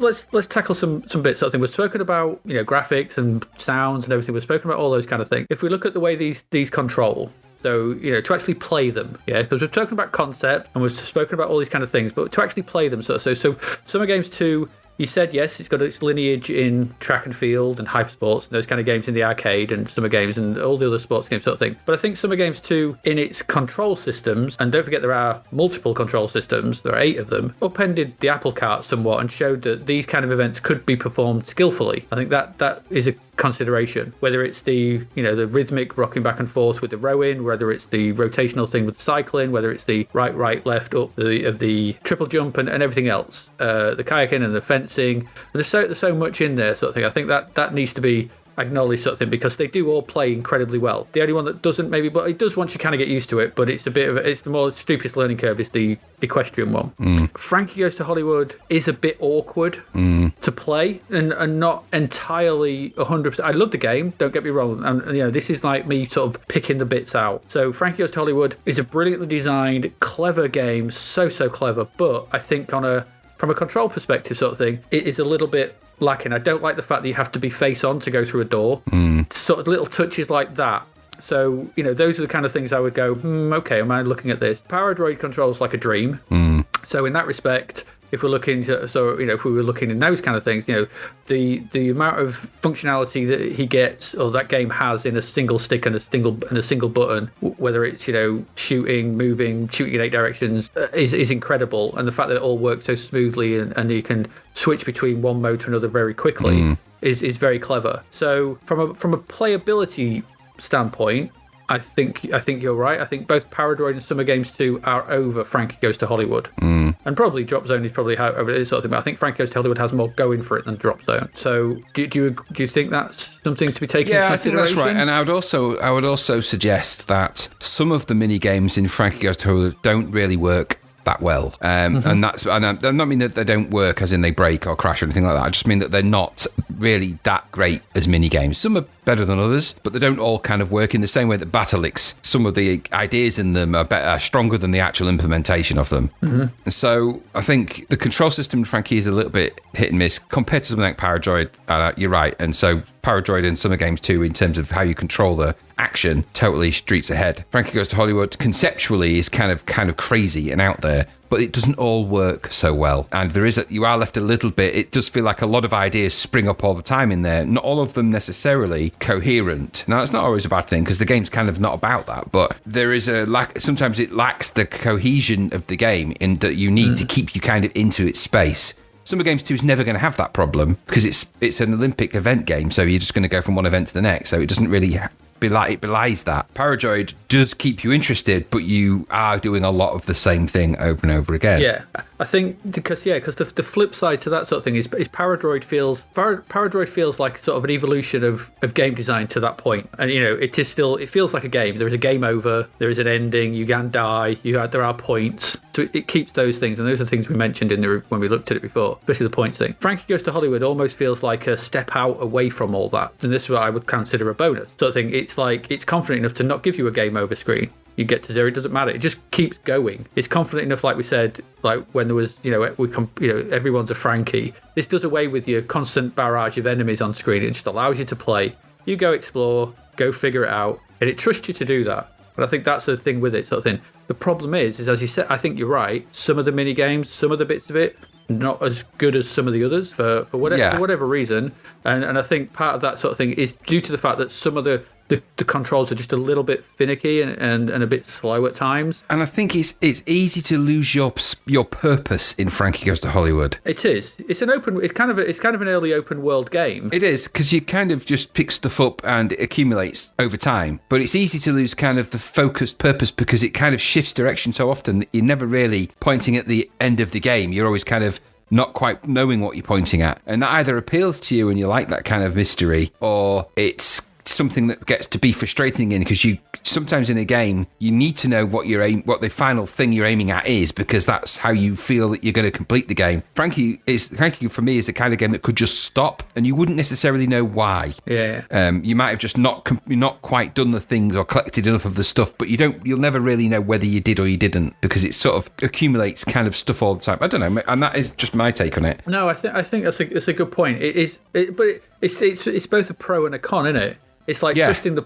tackle some bits, sort of thing. We've spoken about graphics and sounds and everything. We've spoken about all those kind of things. If we look at the way these control. So, to actually play them, because we've spoken about concept and we've spoken about all these kind of things, but to actually play them, so Summer Games 2. You said, yes, it's got its lineage in track and field and hypersports and those kind of games in the arcade and Summer Games and all the other sports games sort of thing. But I think Summer Games 2, in its control systems, and don't forget there are multiple control systems, there are 8 of them, upended the apple cart somewhat and showed that these kind of events could be performed skillfully. I think that is a consideration, whether it's the rhythmic rocking back and forth with the rowing, whether it's the rotational thing with cycling, whether it's the right left up of the triple jump and everything else, the kayaking and the fencing. There's so much in there sort of thing. I think that needs to be acknowledged sort of thing because they do all play incredibly well. The only one that doesn't maybe, but it does once you kind of get used to it, but it's the more stupidest learning curve is the equestrian one. Frankie Goes to Hollywood is a bit awkward to play and not entirely 100%. I love the game, don't get me wrong, and this is like me sort of picking the bits out. So Frankie Goes to Hollywood is a brilliantly designed, clever game, so clever, but I think from from a control perspective sort of thing, it is a little bit lacking. I don't like the fact that you have to be face on to go through a door. Sort of little touches like that. So, those are the kind of things I would go, okay, am I looking at this? Power Droid controls like a dream. So in that respect, if we're looking if we were looking in those kind of things, the amount of functionality that he gets or that game has in a single stick and a single button, whether it's shooting, moving, shooting in 8 directions, is incredible. And the fact that it all works so smoothly and you can switch between one mode to another very quickly is very clever. So from a playability standpoint, I think you're right. I think both Power Droid and Summer Games 2 are over Frankie Goes to Hollywood. And probably Drop Zone is probably over this sort of thing, but I think Frankie Goes to Hollywood has more going for it than Drop Zone. So do you think that's something to be taken into consideration? Yeah, I think that's right. And I would also suggest that some of the mini games in Frankie Goes to Hollywood don't really work that well. And I don't mean that they don't work as in they break or crash or anything like that. I just mean that they're not really that great as mini games. Some are better than others, but they don't all kind of work in the same way that Battleix. Some of the ideas in them are stronger than the actual implementation of them. And so I think the control system in Frankie is a little bit hit and miss compared to something like Power Droid. You're right. And so Power Droid and Summer Games 2 in terms of how you control the action, totally streets ahead. Frankie Goes to Hollywood conceptually is kind of crazy and out there, but it doesn't all work so well. And you are left a little bit, it does feel like a lot of ideas spring up all the time in there, not all of them necessarily coherent. Now, it's not always a bad thing because the game's kind of not about that, but there is a lack, sometimes it lacks the cohesion of the game in that you need to keep you kind of into its space. Summer Games 2 is never going to have that problem because it's an Olympic event game, so you're just going to go from one event to the next, so it doesn't really it belies that. Power Droid does keep you interested, but you are doing a lot of the same thing over and over again. Yeah, I think because the flip side to that sort of thing is Power Droid feels like sort of an evolution of game design to that point. And it feels like a game. There is a game over, there is an ending, you can die, there are points. So it keeps those things, and those are things we mentioned when we looked at it before, especially the points thing. Frankie Goes to Hollywood almost feels like a step out away from all that, and this is what I would consider a bonus sort of thing. It's like it's confident enough to not give you a game over screen. You get to 0, it doesn't matter. It just keeps going. It's confident enough, like we said, like when there was, everyone's a Frankie. This does away with your constant barrage of enemies on screen. It just allows you to play. You go explore, go figure it out, and it trusts you to do that. But I think that's the thing with it, sort of thing. The problem is as you said, I think you're right. Some of the mini games, some of the bits of it, not as good as some of the others for whatever reason. And I think part of that sort of thing is due to the fact that some of the controls are just a little bit finicky and a bit slow at times. And I think it's easy to lose your purpose in Frankie Goes to Hollywood. It is. It's kind of an early open world game. It is, because you kind of just pick stuff up and it accumulates over time. But it's easy to lose kind of the focused purpose because it kind of shifts direction so often that you're never really pointing at the end of the game. You're always kind of not quite knowing what you're pointing at. And that either appeals to you and you like that kind of mystery, or it's something that gets to be frustrating because you sometimes in a game you need to know what the final thing you're aiming at is, because that's how you feel that you're going to complete the game. Frankie for me is the kind of game that could just stop and you wouldn't necessarily know why. You might have just not quite done the things or collected enough of the stuff, but you'll never really know whether you did or you didn't, because it sort of accumulates kind of stuff all the time. I don't know, and that is just my take on it. No, I think that's a good point. It's both a pro and a con, isn't it? It's like trusting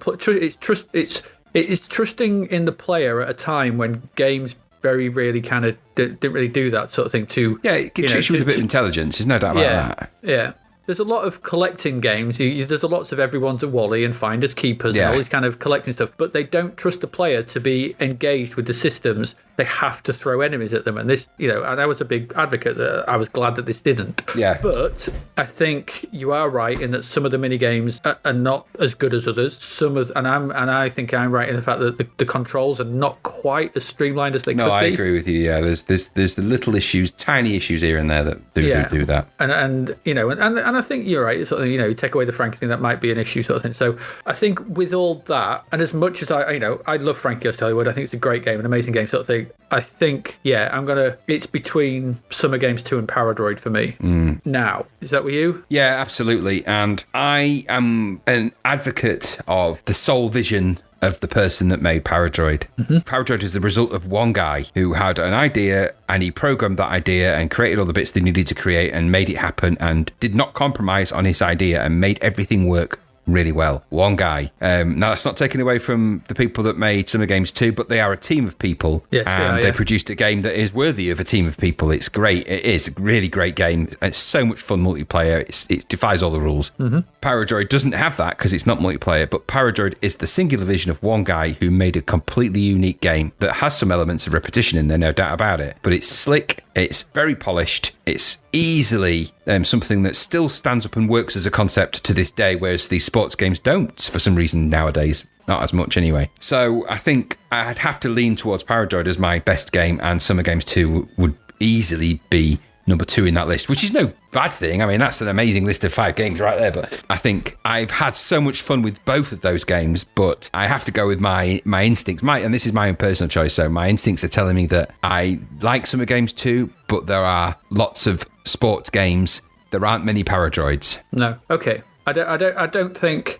it's trusting in the player at a time when games very rarely kind of didn't really do that sort of thing. It treats you with a bit of intelligence. There's no doubt about that. Yeah. There's a lot of collecting games. There's lots of everyone's a Wally and finders keepers and all these kind of collecting stuff, but they don't trust the player to be engaged with the systems. They have to throw enemies at them, and this, and I was a big advocate that I was glad that this didn't. Yeah. But I think you are right in that some of the mini games are not as good as others. And I think I'm right in the fact that the controls are not quite as streamlined as they could be. No, I agree with you. Yeah, there's the little issues, tiny issues here and there that do that. And I think you're right. Sort of, take away the Frankie thing, that might be an issue, sort of thing. So I think with all that, and as much as I love Frankie Goes to Hollywood, I think it's a great game, an amazing game, sort of thing. I think, it's between Summer Games 2 and Power Droid for me. Now, is that with you? Yeah, absolutely. And I am an advocate of the sole vision of the person that made Paradroid. Paradroid is the result of one guy who had an idea and he programmed that idea and created all the bits they needed to create and made it happen and did not compromise on his idea and made everything work really well. One guy. Now, that's not taken away from the people that made Summer Games 2, but they are a team of people. Yes, and they produced a game that is worthy of a team of people. It's great. It is a really great game. It's so much fun multiplayer. It defies all the rules. Paradroid doesn't have that because it's not multiplayer, but Paradroid is the singular vision of one guy who made a completely unique game that has some elements of repetition in there, no doubt about it. But it's slick. It's very polished. It's easily something that still stands up and works as a concept to this day, whereas these sports games don't, for some reason nowadays. Not as much anyway. So I think I'd have to lean towards Paradroid as my best game, and Summer Games 2 would easily be number 2 in that list, which is no bad thing. I mean, that's an amazing list of 5 games right there. But I think I've had so much fun with both of those games, but I have to go with my instincts. And this is my own personal choice, so my instincts are telling me that I like Summer Games 2, but there are lots of sports games. There aren't many Paradroids. No. Okay. I don't think...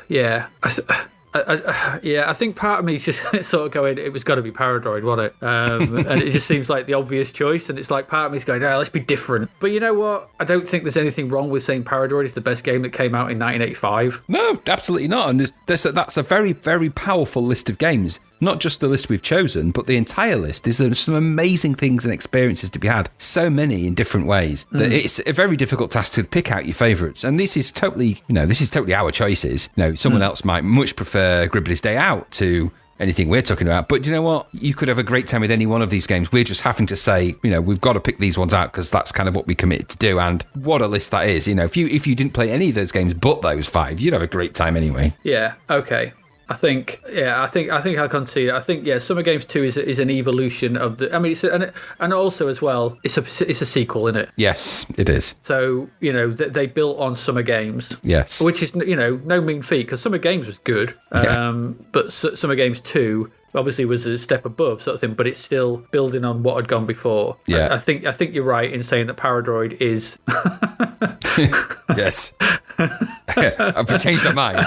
yeah. I think part of me is just sort of going, it was got to be Paradroid, wasn't it? And it just seems like the obvious choice. And it's like part of me is going, let's be different. But you know what? I don't think there's anything wrong with saying Paradroid is the best game that came out in 1985. No, absolutely not. And that's a very, very powerful list of games. Not just the list we've chosen, but the entire list. There's some amazing things and experiences to be had. So many in different ways that it's a very difficult task to pick out your favourites. And this is totally our choices. Someone else might much prefer Gribbly's Day Out to anything we're talking about. But you know what? You could have a great time with any one of these games. We're just having to say, we've got to pick these ones out because that's kind of what we committed to do. And what a list that is. If you didn't play any of those games but those 5, you'd have a great time anyway. Yeah. Okay. I think I concede. I think Summer Games 2 is an evolution of the. I mean, and also as well, it's a sequel, isn't it? Yes, it is. So they built on Summer Games. Yes, which is no mean feat because Summer Games was good. But Summer Games 2 obviously was a step above sort of thing, but it's still building on what had gone before. Yeah, I think you're right in saying that Paradroid is. Yes. I've changed my mind.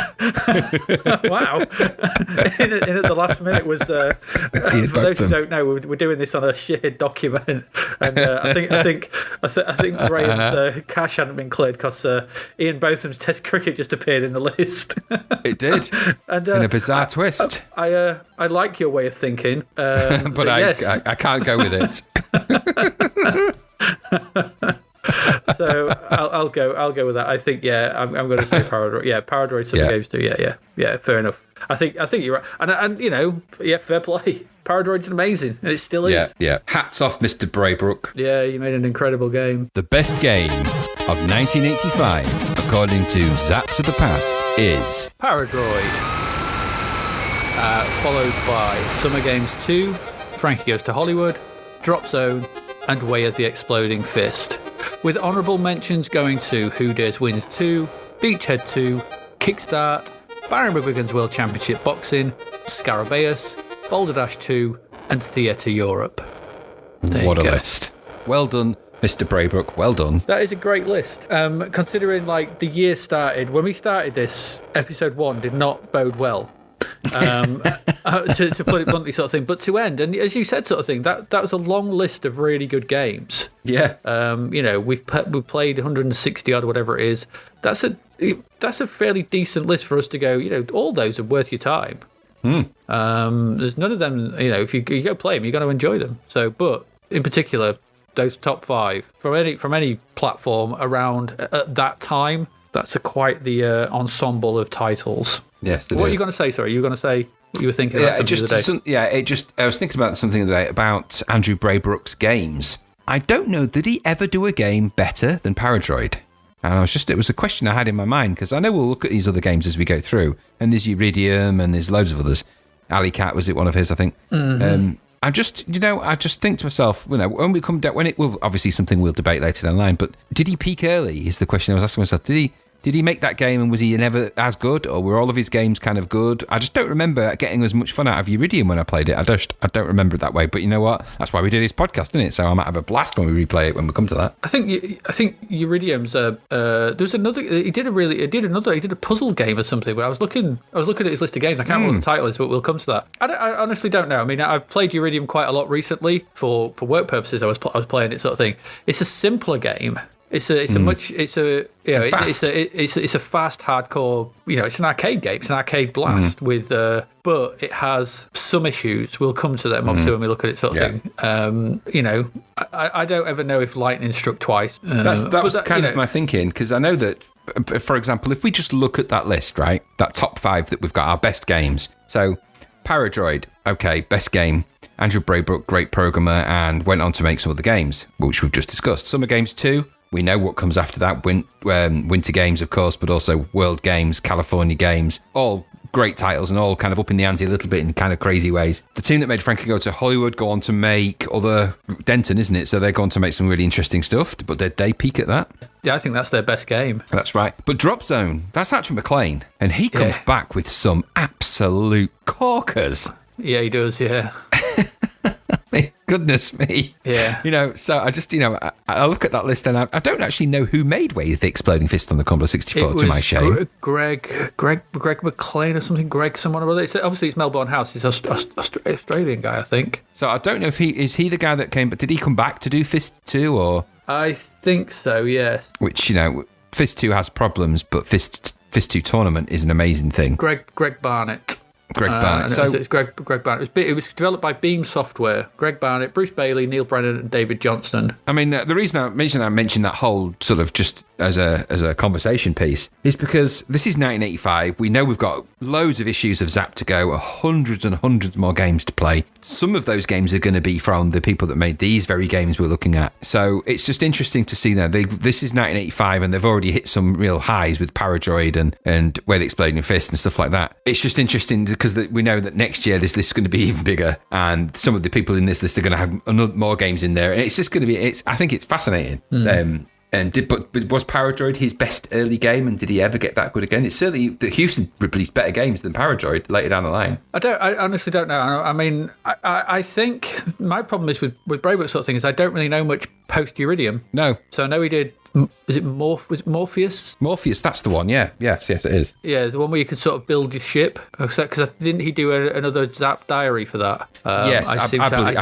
Wow. in at the last minute was for those who don't know, we're doing this on a shared document, and I think Graham's cache hadn't been cleared because Ian Botham's Test cricket just appeared in the list. It did, and in a bizarre twist. I like your way of thinking, but I can't go with it. So I'll go with that. I think I'm going to say Paradroid. Yeah, Paradroid Summer Games 2. Yeah. Fair enough. I think you're right. And fair play. Paradroid's amazing, and it still is. Yeah. Hats off, Mr. Braybrook. Yeah, you made an incredible game. The best game of 1985, according to Zapped to the Past, is Paradroid. Followed by Summer Games 2, Frankie Goes to Hollywood, Drop Zone, and Way of the Exploding Fist. With honourable mentions going to Who Dares Wins 2, Beachhead 2, Kickstart, Baron McGuigan's World Championship Boxing, Scarabaeus, Boulder Dash 2, and Theatre Europe. What a list. Well done, Mr. Braybrook. Well done. That is a great list. Considering the year started, when we started this, episode 1 did not bode well. To put it bluntly, sort of thing, but to end, and as you said, sort of thing, that was a long list of really good games. Yeah. We've played 160 odd, whatever it is. That's a fairly decent list for us to go. All those are worth your time. There's none of them. If you go play them, you're going to enjoy them. So, but in particular, those top 5 from any platform around at that time. That's quite the ensemble of titles. Yes. What are you going to say? Sorry, you were going to say what you were thinking about something the other day. I was thinking about something the other day about Andrew Braybrook's games. I don't know, did he ever do a game better than Paradroid? And it was a question I had in my mind, because I know we'll look at these other games as we go through, and there's Iridium and there's loads of others. Alley Cat, was it one of his, I think? Mm-hmm. I just think to myself, when we come down, when it will obviously something we'll debate later down the line, but did he peak early? Is the question I was asking myself. Did Did he make that game and was he never as good, or were all of his games kind of good? I just don't remember getting as much fun out of Uridium when I played it. I don't remember it that way. But you know what? That's why we do this podcast, isn't it? So I might have a blast when we replay it when we come to that. I think Uridium's. There's another. He did a puzzle game or something. Where I was looking at his list of games. I can't remember what the title is, but we'll come to that. I honestly don't know. I mean, I've played Uridium quite a lot recently for work purposes. I was playing it, sort of thing. It's a simpler game. It's a fast, hardcore. It's an arcade game. It's an arcade blast with, but it has some issues. We'll come to them obviously when we look at it, sort of thing. I don't ever know if lightning struck twice. That was kind of my thinking, because I know that, for example, if we just look at that list, right, that top 5 that we've got, our best games. So, Paradroid, okay, best game. Andrew Braybrook, great programmer, and went on to make some other games, which we've just discussed. Summer Games 2. We know what comes after that, Winter Games, of course, but also World Games, California Games, all great titles and all kind of up in the ante a little bit in kind of crazy ways. The team that made Frankie go to Hollywood go on to make other Denton, isn't it? So they're going to make some really interesting stuff, but did they peak at that? Yeah, I think that's their best game. That's right. But Drop Zone, that's Archie McLean, and he comes back with some absolute corkers. Yeah, he does, yeah. Goodness me. Yeah. So I just, I look at that list and I don't actually know who made Way of the Exploding Fist on the Commodore 64, to my shame. Greg McLean or something. Greg someone or other. Obviously, it's Melbourne House. He's an Australian guy, I think. So I don't know if is he the guy that came, but did he come back to do Fist 2 or? I think so, yes. Which, Fist 2 has problems, but Fist 2 Tournament is an amazing thing. Greg Barnett. Greg Barnett. It's Greg Barnett. It was developed by Beam Software. Greg Barnett, Bruce Bailey, Neil Brennan, and David Johnston. I mean, the reason I mentioned that whole sort of just as a conversation piece is because this is 1985. We know we've got loads of issues of Zzap to go, hundreds and hundreds more games to play. Some of those games are going to be from the people that made these very games we're looking at. So it's just interesting to see that this is 1985 and they've already hit some real highs with Paradroid and Where the Exploding Fist and stuff like that. It's just interesting because we know that next year this list is going to be even bigger, and some of the people in this list are going to have more games in there, and it's just going to be. I think it's fascinating. But was Paradroid his best early game, and did he ever get that good again? It's certainly that Houston released better games than Paradroid later down the line. I honestly don't know. I mean, I think my problem is with Braybrook sort of thing is I don't really know much post Uridium. No. So I know he did. Was it Morpheus? Morpheus, that's the one. Yeah. Yes, it is. Yeah, the one where you could sort of build your ship. Because didn't he do another Zzap diary for that? Yes, I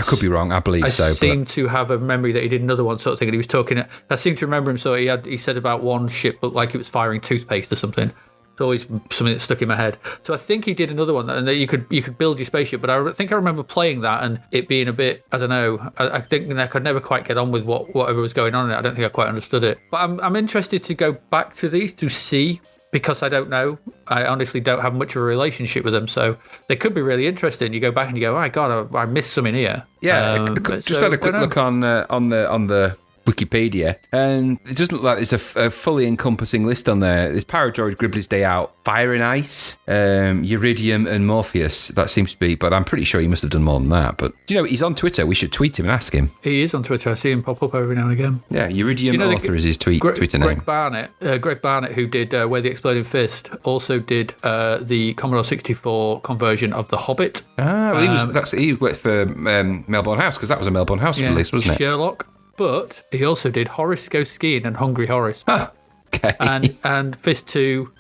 could be wrong. I believe so. I seem to have a memory that he did another one sort of thing, and he was talking. I seem to remember him. So he said about one ship looked like it was firing toothpaste or something. It's always something that stuck in my head. So I think he did another one, and that you could build your spaceship. But I think I remember playing that and it being a bit, I don't know. I think I could never quite get on with whatever was going on in it. I don't think I quite understood it. But I'm interested to go back to these to see, because I don't know. I honestly don't have much of a relationship with them, so they could be really interesting. You go back and you go, oh my God, I missed some in here. Yeah, just had a quick look on the Wikipedia, and it doesn't look like there's a fully encompassing list on there. There's Paradroid, Gribbly's Day Out, Fire and Ice, Uridium, and Morpheus. That seems to be, but I'm pretty sure he must have done more than that. But he's on Twitter. We should tweet him and ask him. He is on Twitter. I see him pop up every now and again. Yeah, Uridium Author is his Twitter name. Greg Barnett, who did Where the Exploding Fist, also did the Commodore 64 conversion of The Hobbit. He worked for Melbourne House, because that was a Melbourne House release, wasn't it? Sherlock. But he also did Horace Goes Skiing and Hungry Horace. Okay. And Fist 2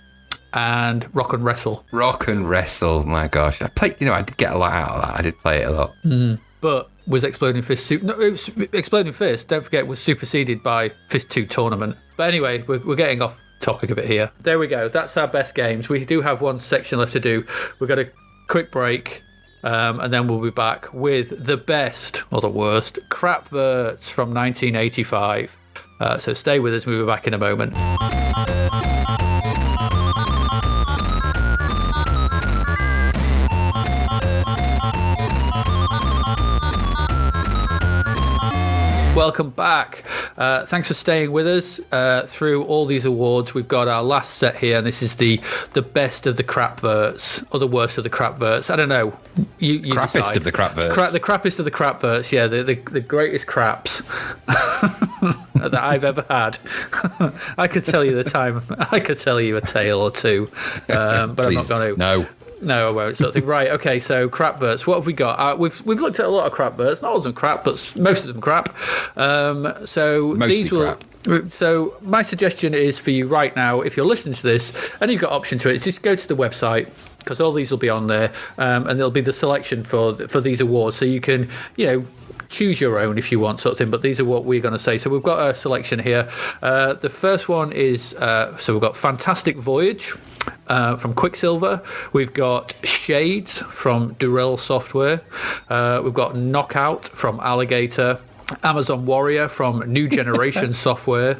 and Rock and Wrestle. Rock and Wrestle, my gosh. I played, I did get a lot out of that. I did play it a lot. But was Exploding Fist... Exploding Fist, don't forget, was superseded by Fist 2 Tournament. But anyway, we're getting off topic a bit here. There we go. That's our best games. We do have one section left to do. We've got a quick break. And then we'll be back with the best, or the worst, Crapverts from 1985. So stay with us. We'll be back in a moment. Welcome back. Thanks for staying with us through all these awards. We've got our last set here, and this is the best of the Crapverts, or the worst of the Crapverts. I don't know. You Crappest decide. Of the Crapverts. The crappest of the Crapverts, yeah, the greatest craps. that I've ever had. I could tell you the time. I could tell you a tale or two, but I'm not going to. No, I won't. Sort of thing. Right. Okay. So crapverts. What have we got? We've looked at a lot of crapverts. Not all of them crap, but most of them crap. So Mostly these will. crap. So my suggestion is for you right now, if you're listening to this and you've got option to it, is just go to the website, because all these will be on there, and there'll be the selection for these awards, so you can choose your own if you want, sort of thing, but these are what we're going to say. So we've got a selection here. The first one is so we've got Fantastic Voyage from Quicksilver. We've got Shades from Durrell Software. We've got Knockout from Alligator. Amazon Warrior from New Generation Software.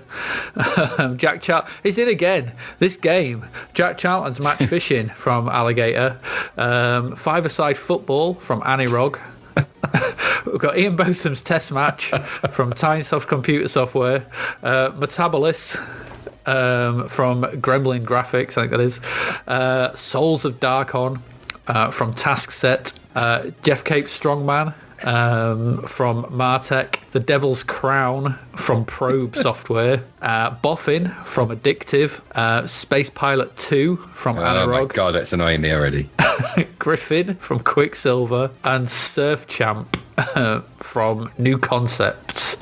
Jack Charlton is in again this game. Jack Charlton's Match Fishing from Alligator. Five-a-side Football from Anirog. We've got Ian Botham's Test Match from Tynesoft Computer Software. Metabolis from Gremlin Graphics, I think that is. Souls of Darkon from Task Set. Jeff Cape's Strongman from Martech. The Devil's Crown from Probe Software. Boffin from Addictive. Space Pilot 2 from Analog. Oh my god, it's annoying me already. Griffin from Quicksilver. And Surf Champ from New Concepts.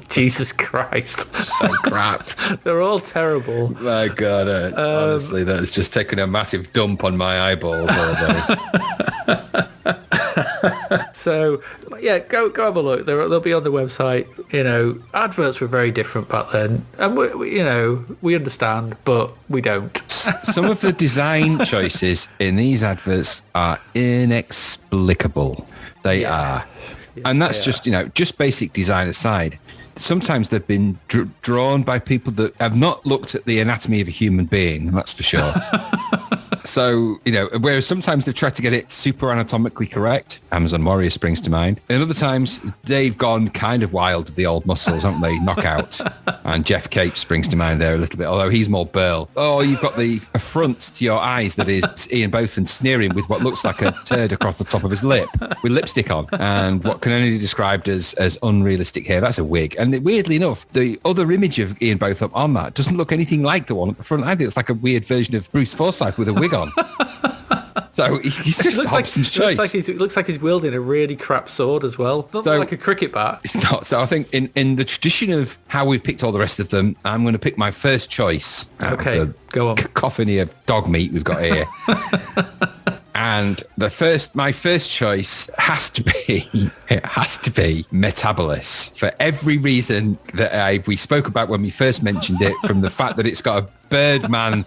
Jesus Christ. So crap. They're all terrible. My god, honestly, that's just taken a massive dump on my eyeballs, all those. So, yeah, go have a look. They'll be on the website. Adverts were very different back then. And, we understand, but we don't. Some of the design choices in these adverts are inexplicable. They are. Yes, and that's just basic design aside. Sometimes they've been drawn by people that have not looked at the anatomy of a human being, that's for sure. So, whereas sometimes they've tried to get it super anatomically correct. Amazon Warrior springs to mind. And other times they've gone kind of wild with the old muscles, haven't they? Knockout. And Jeff Cape springs to mind there a little bit, although he's more burl. Oh, you've got the front to your eyes that is Ian Botham sneering with what looks like a turd across the top of his lip with lipstick on. And what can only be described as unrealistic hair. That's a wig. And weirdly enough, the other image of Ian Botham on that doesn't look anything like the one at the front. I think it's like a weird version of Bruce Forsyth with a wig on. So he's just Hobson's choice. Looks like he's wielding a really crap sword as well. Doesn't look like a cricket bat. It's not. So I think in the tradition of how we've picked all the rest of them, I'm going to pick my first choice. Okay, go on. Cacophony of dog meat we've got here. And my first choice has to be Metabolis, for every reason that we spoke about when we first mentioned it, from the fact that it's got a Birdman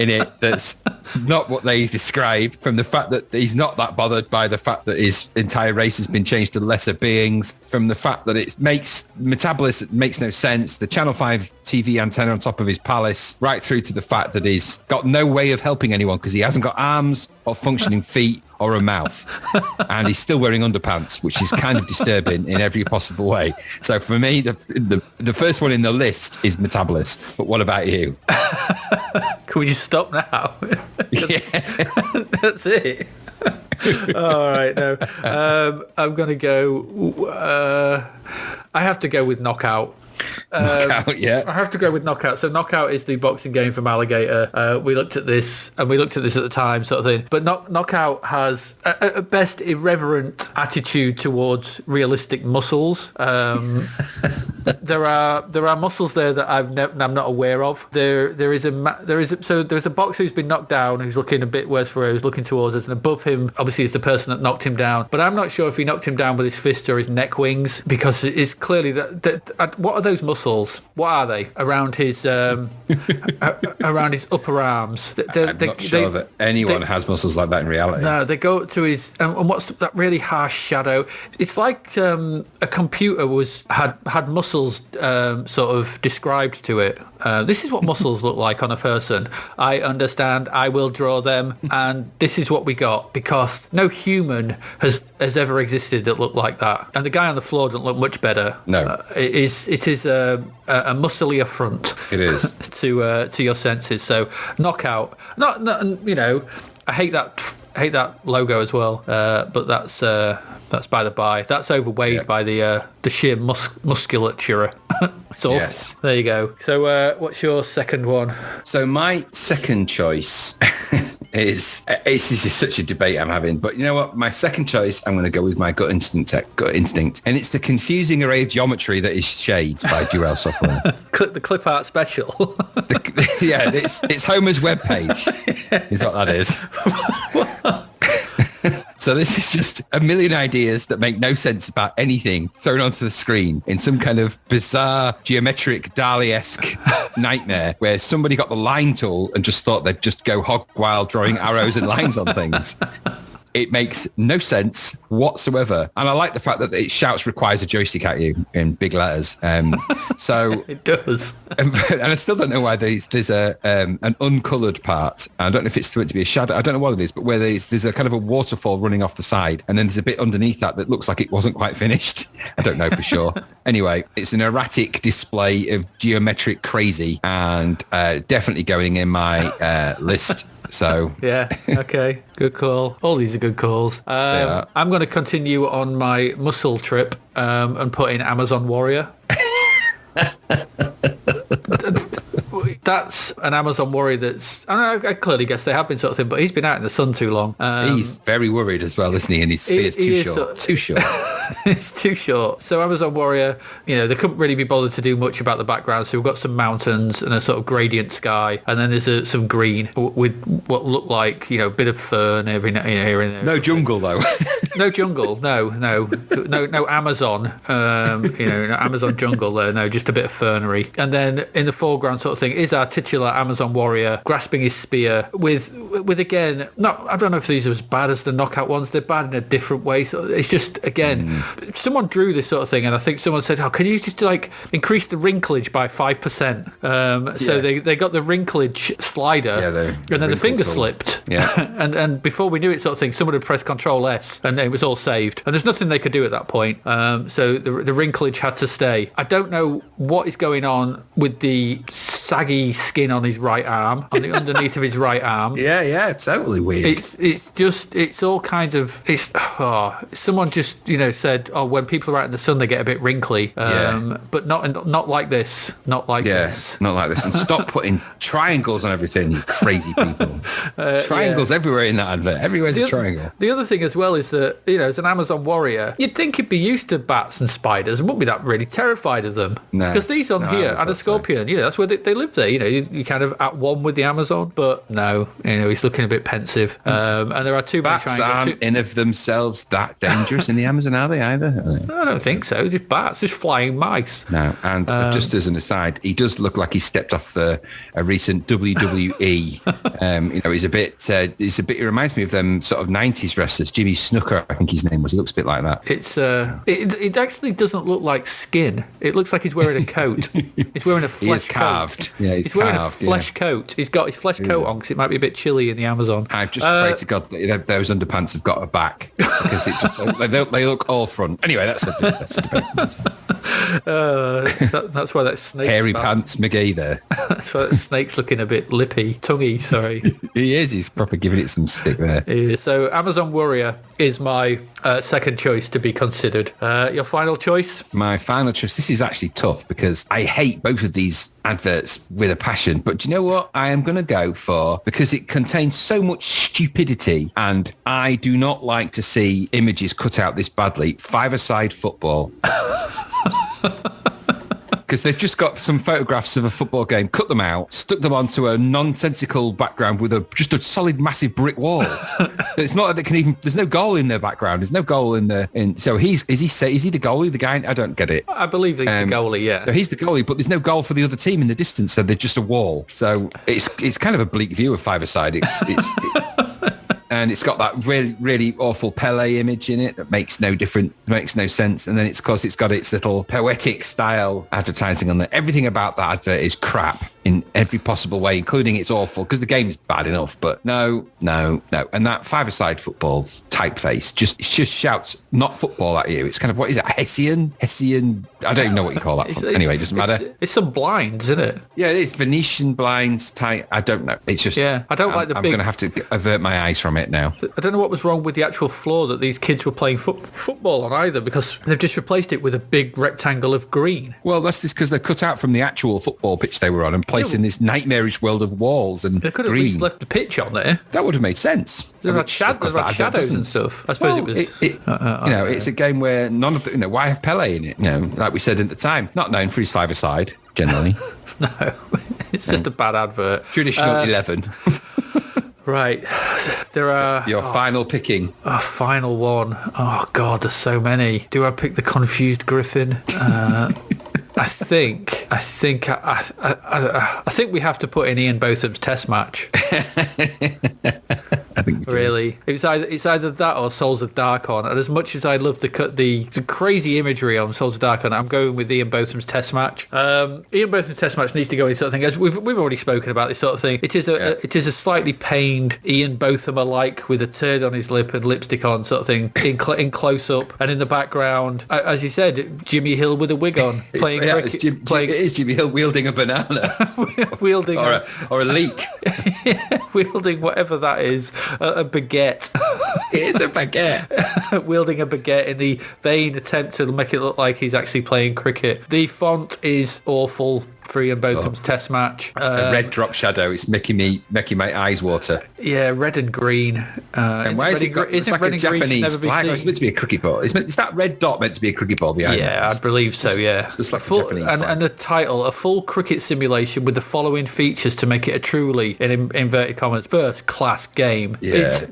in it that's not what they describe, from the fact that he's not that bothered by the fact that his entire race has been changed to lesser beings, from the fact that Metabolis makes no sense, the Channel 5 TV antenna on top of his palace, right through to the fact that he's got no way of helping anyone because he hasn't got arms or functioning feet or a mouth, and he's still wearing underpants, which is kind of disturbing in every possible way. So for me, the first one in the list is Metabolis. But what about you? Can we just stop now? Yeah. That's it. All right, no. I'm going to go... I have to go with Knockout. Knockout, yeah. I have to go with Knockout. So Knockout is the boxing game from Alligator. We looked at this at the time, sort of thing. But Knockout has, at best, irreverent attitude towards realistic muscles. There are muscles there that I'm not aware of. There's a boxer who's been knocked down, who's looking a bit worse for it, who's looking towards us, and above him, obviously, is the person that knocked him down. But I'm not sure if he knocked him down with his fist or his neck wings, because it's clearly that what are those muscles? What are they around his around his upper arms? I'm not sure that anyone has muscles like that in reality. No, they go up to his and what's that really harsh shadow? It's like a computer had muscles sort of described to it. This is what muscles look like on a person. I understand. I will draw them, and this is what we got, because no human has ever existed that looked like that. And the guy on the floor doesn't look much better. No, it is a muscly affront. It is to your senses. So Knockout. Not I hate that hate that logo as well. But that's by the by. That's overweighed by the sheer musculature. So Yes. there you go. So what's your second one? So my second choice is this is such a debate I'm having, but you know what? My second choice, I'm going to go with my gut instinct, and it's the confusing array of geometry that is Shades by Durell Software. The clip art special. Yeah, it's Homer's webpage, is what that is. So this is just a million ideas that make no sense about anything thrown onto the screen in some kind of bizarre geometric Dali-esque nightmare where somebody got the line tool and just thought they'd just go hog wild drawing arrows and lines on things. It makes no sense whatsoever. And I like the fact that it shouts requires a joystick at you in big letters. So It does. and I still don't know why there's an uncoloured part. I don't know if it's meant to be a shadow. I don't know what it is, but where there's a kind of a waterfall running off the side. And then there's a bit underneath that looks like it wasn't quite finished. I don't know for sure. Anyway, it's an erratic display of geometric crazy and definitely going in my list. So Yeah, okay, good call. All these are good calls. I'm going to continue on my muscle trip and put in Amazon Warrior. That's an Amazon warrior that's, I clearly guess they have been sort of thing, but he's been out in the sun too long. He's very worried as well, isn't he? And his spear's too short. Too short. It's too short. So Amazon Warrior, they couldn't really be bothered to do much about the background. So we've got some mountains and a sort of gradient sky, and then there's some green with what look like a bit of fern here and there. No jungle though. No jungle. No Amazon. No Amazon jungle there. No, just a bit of fernery. And then in the foreground sort of thing is our titular Amazon Warrior grasping his spear with again, I don't know if these are as bad as the knockout ones. They're bad in a different way. So it's just, again, someone drew this sort of thing, and I think someone said, can you just increase the wrinklage by 5%? So they got the wrinklage slider, and then the finger slipped. Yeah. and before we knew it sort of thing, someone had pressed Control S, and it was all saved. And there's nothing they could do at that point. So the wrinklage had to stay. I don't know what is going on with the saggy skin on his right arm, on the underneath of his right arm. Yeah, totally weird. It's all kinds of, someone just, said, when people are out in the sun, they get a bit wrinkly. But not like this. Not like this. Not like this. And stop putting triangles on everything, you crazy people. Triangles everywhere in that advert. Everywhere's a triangle. The other thing as well is that, as an Amazon warrior, you'd think he'd be used to bats and spiders and wouldn't be that really terrified of them. No. Because these on here, and a scorpion, that's where they live there. You're kind of at one with the Amazon, but no, he's looking a bit pensive. And there are too many Bats aren't in of themselves that dangerous in the Amazon, are they either? I don't think so. Just bats, just flying mice. No, and just as an aside, he does look like he stepped off a recent WWE. He's a bit. He reminds me of them sort of 90s wrestlers. Jimmy Snooker, I think his name was. He looks a bit like that. It actually doesn't look like skin. It looks like he's wearing a coat. He's wearing a flesh coat. Carved. Yeah, he's wearing carved, a flesh coat. He's got his flesh coat on because it might be a bit chilly in the Amazon. I just pray to God that those underpants have got a back because it just they look all front. Anyway, that's a debate. That's why that snake. Hairy pants McGee there. That's why that snake's looking a bit lippy, tonguey. Sorry. He is. He's probably giving it some stick there. Yeah, so Amazon Warrior is my second choice to be considered. Your final choice? My final choice. This is actually tough because I hate both of these adverts with a passion. But do you know what I am going to go for? Because it contains so much stupidity and I do not like to see images cut out this badly. Five-a-side football. Because they've just got some photographs of a football game, cut them out, stuck them onto a nonsensical background with just a solid, massive brick wall. It's not that they can even. There's no goal in their background. There's no goal in the. So is he the goalie? The guy? I don't get it. I believe he's the goalie. Yeah. So he's the goalie, but there's no goal for the other team in the distance. So they're just a wall. So it's kind of a bleak view of five-a-side. And it's got that really, really awful Pele image in it that makes no sense. And then it's got its little poetic style advertising on there. Everything about that advert is crap. in every possible way, including it's awful, because the game's bad enough. But no. And that five-a-side football typeface just shouts not football at you. It's kind of, what is it, Hessian? I don't even know what you call that. Anyway, it doesn't matter. It's some blinds, isn't it? Yeah, it is. Venetian blinds type. I don't know. It's just... Yeah, I don't like the I'm big... going to have to avert my eyes from it now. I don't know what was wrong with the actual floor that these kids were playing football on either, because they've just replaced it with a big rectangle of green. Well, that's just because they're cut out from the actual football pitch they were on and placed in this nightmarish world of walls and They could have at least left the pitch on there. That would have made sense. There were shadows and stuff. I suppose it's a game where none of the, why have Pele in it? Like we said at the time, not known for his five-a-side generally. No, it's just a bad advert. Traditional 11. Right, there are... Your final picking. Final one. Oh, God, there's so many. Do I pick the confused Griffin? I think we have to put in Ian Botham's test match. I think really, it's either that or Souls of Darkon. And as much as I love the crazy imagery on Souls of Darkon, I'm going with Ian Botham's test match. Ian Botham's test match needs to go in sort of thing. As we've already spoken about this sort of thing. It is a slightly pained Ian Botham alike with a turd on his lip and lipstick on sort of thing in close up, and in the background, as you said, Jimmy Hill with a wig on playing cricket. It is Jimmy Hill wielding a banana, wielding or a leek, wielding whatever that is. A baguette. It is a baguette. Wielding a baguette in the vain attempt to make it look like he's actually playing cricket. The font is awful for Ian Botham's test match. A red drop shadow. It's making my eyes water. Yeah, red and green. And why is it got, it's like a Japanese flag? It's meant to be a cricket ball. Is that red dot meant to be a cricket ball behind it? Yeah, I believe so, yeah. It's just like a Japanese flag. And the title, a full cricket simulation with the following features to make it a truly, in inverted commas, first-class game. Yeah,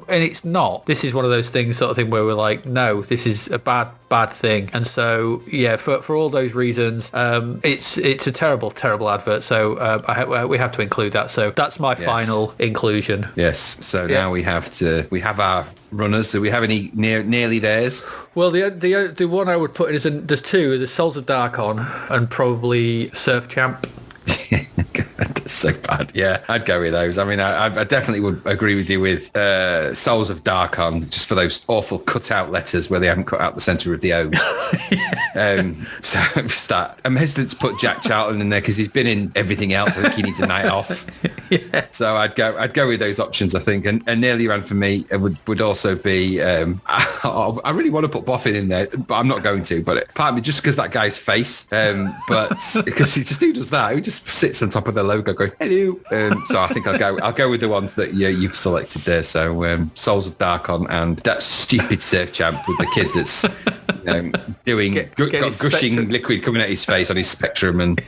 it's not. This is one of those things, sort of thing, where we're like, no, this is a bad thing. And so, yeah, for all those reasons, it's a terrible advert. So we have to include that. So that's my final inclusion. Yes. So now we have our runners. Do we have any nearly theirs? Well, the one I would put in is there's two. There's Souls of Darkon and probably Surf Champ. That's so bad. Yeah, I'd go with those. I mean, I definitely would agree with you with Souls of Darkon, just for those awful cut-out letters where they haven't cut out the centre of the O's. So just that. I'm hesitant to put Jack Charlton in there because he's been in everything else. I think he needs a night off. Yeah. So I'd go with those options, I think. And nearly ran for me would also be. I really want to put Boffin in there, but I'm not going to. But part of me just because that guy's face, but because who does that? Who just sits on top of the logo going hello? So I think I'll go with the ones that you've selected there. So Souls of Darkon and that stupid Surf Champ with the kid that's got gushing liquid coming out his face on his Spectrum, and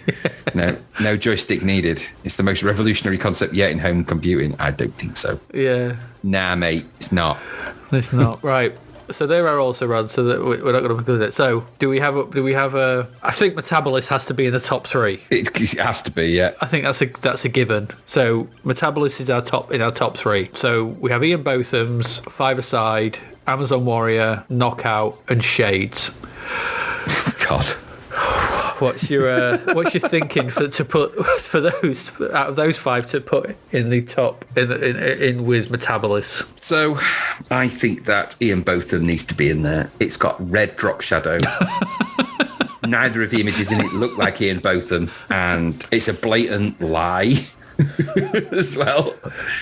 no joystick needed. It's the most revolutionary concept yet in home computing. I don't think so. Yeah. Nah, mate, it's not. It's not. Right. So there are also runs, so that we're not going to include it. So do we have a? I think Metabolist has to be in the top three. It has to be, yeah. I think that's a given. So Metabolist is our top three. So we have Ian Botham's, Five-a-Side, Amazon Warrior, Knockout, and Shades. God. What's your thinking to put for those out of those five to put in the top in with Metabolist? So I think that Ian Botham needs to be in there. It's got red drop shadow. Neither of the images in it look like Ian Botham, and it's a blatant lie. As well.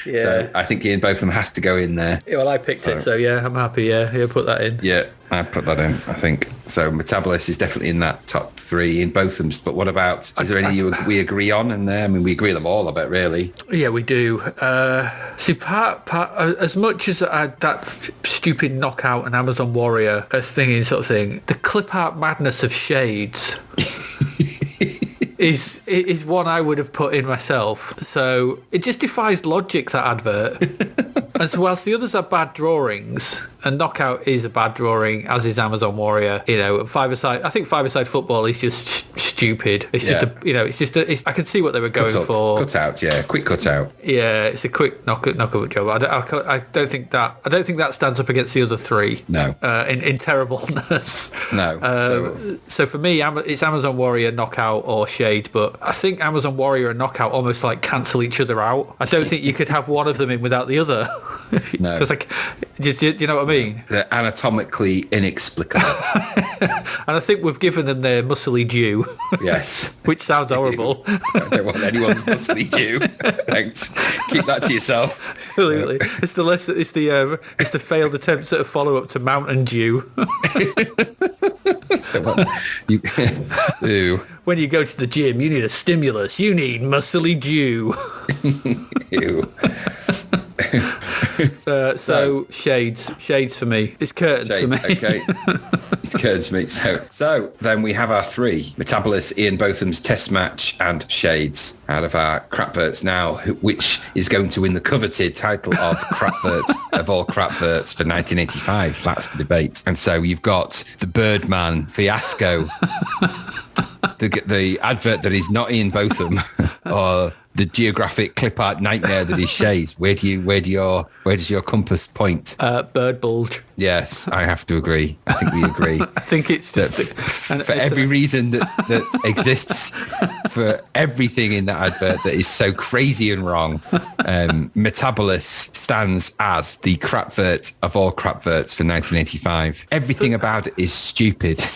Yeah. So I think Ian Botham has to go in there. Yeah, well, I picked it, so yeah, I'm happy. Yeah, put that in. Yeah, I put that in, I think. So Metabolist is definitely in that top three in Botham's. But what about, is there any we agree on in there? I mean, we agree on them all, I bet, really. Yeah, we do. See, part as much as that stupid Knockout and Amazon Warrior thing, sort of thing, the clip art madness of Shades is one I would have put in myself. So it just defies logic, that advert. And so whilst the others are bad drawings, and Knockout is a bad drawing, as is Amazon Warrior, five-a-side. I think five-a-side football is just stupid. It's just I can see what they were going for. Cutout, yeah, quick cutout. Yeah, it's a quick knockout job. I don't think that stands up against the other three. No. In terribleness. No. So for me, it's Amazon Warrior, Knockout, or Shades. But I think Amazon Warrior and Knockout almost like cancel each other out. I don't think you could have one of them in without the other. No. Because you know what I mean? They're anatomically inexplicable. And I think we've given them their muscly due. Yes. Which sounds horrible. I don't want anyone's muscly due. Thanks. Keep that to yourself. Absolutely. It's the failed attempts at a follow-up to Mountain Dew. Ew. When you go to the gym, you need a stimulus. You need muscly dew. Ew. So shades for me. It's curtains for me. Okay. It's curtains for me. So then we have our three: Metabolus, Ian Botham's Test Match, and Shades out of our Crapverts now, which is going to win the coveted title of Crapvert of all Crapverts for 1985. That's the debate. And so you've got the Birdman fiasco, the advert that is not Ian Botham, or the geographic clip art nightmare that is Shades. Where does your compass point? Bird bulge. Yes, I have to agree. I think we agree. I think it's just for every reason that exists, for everything in that advert that is so crazy and wrong, Metabolus stands as the Crapvert of all Crapverts for 1985. Everything about it is stupid.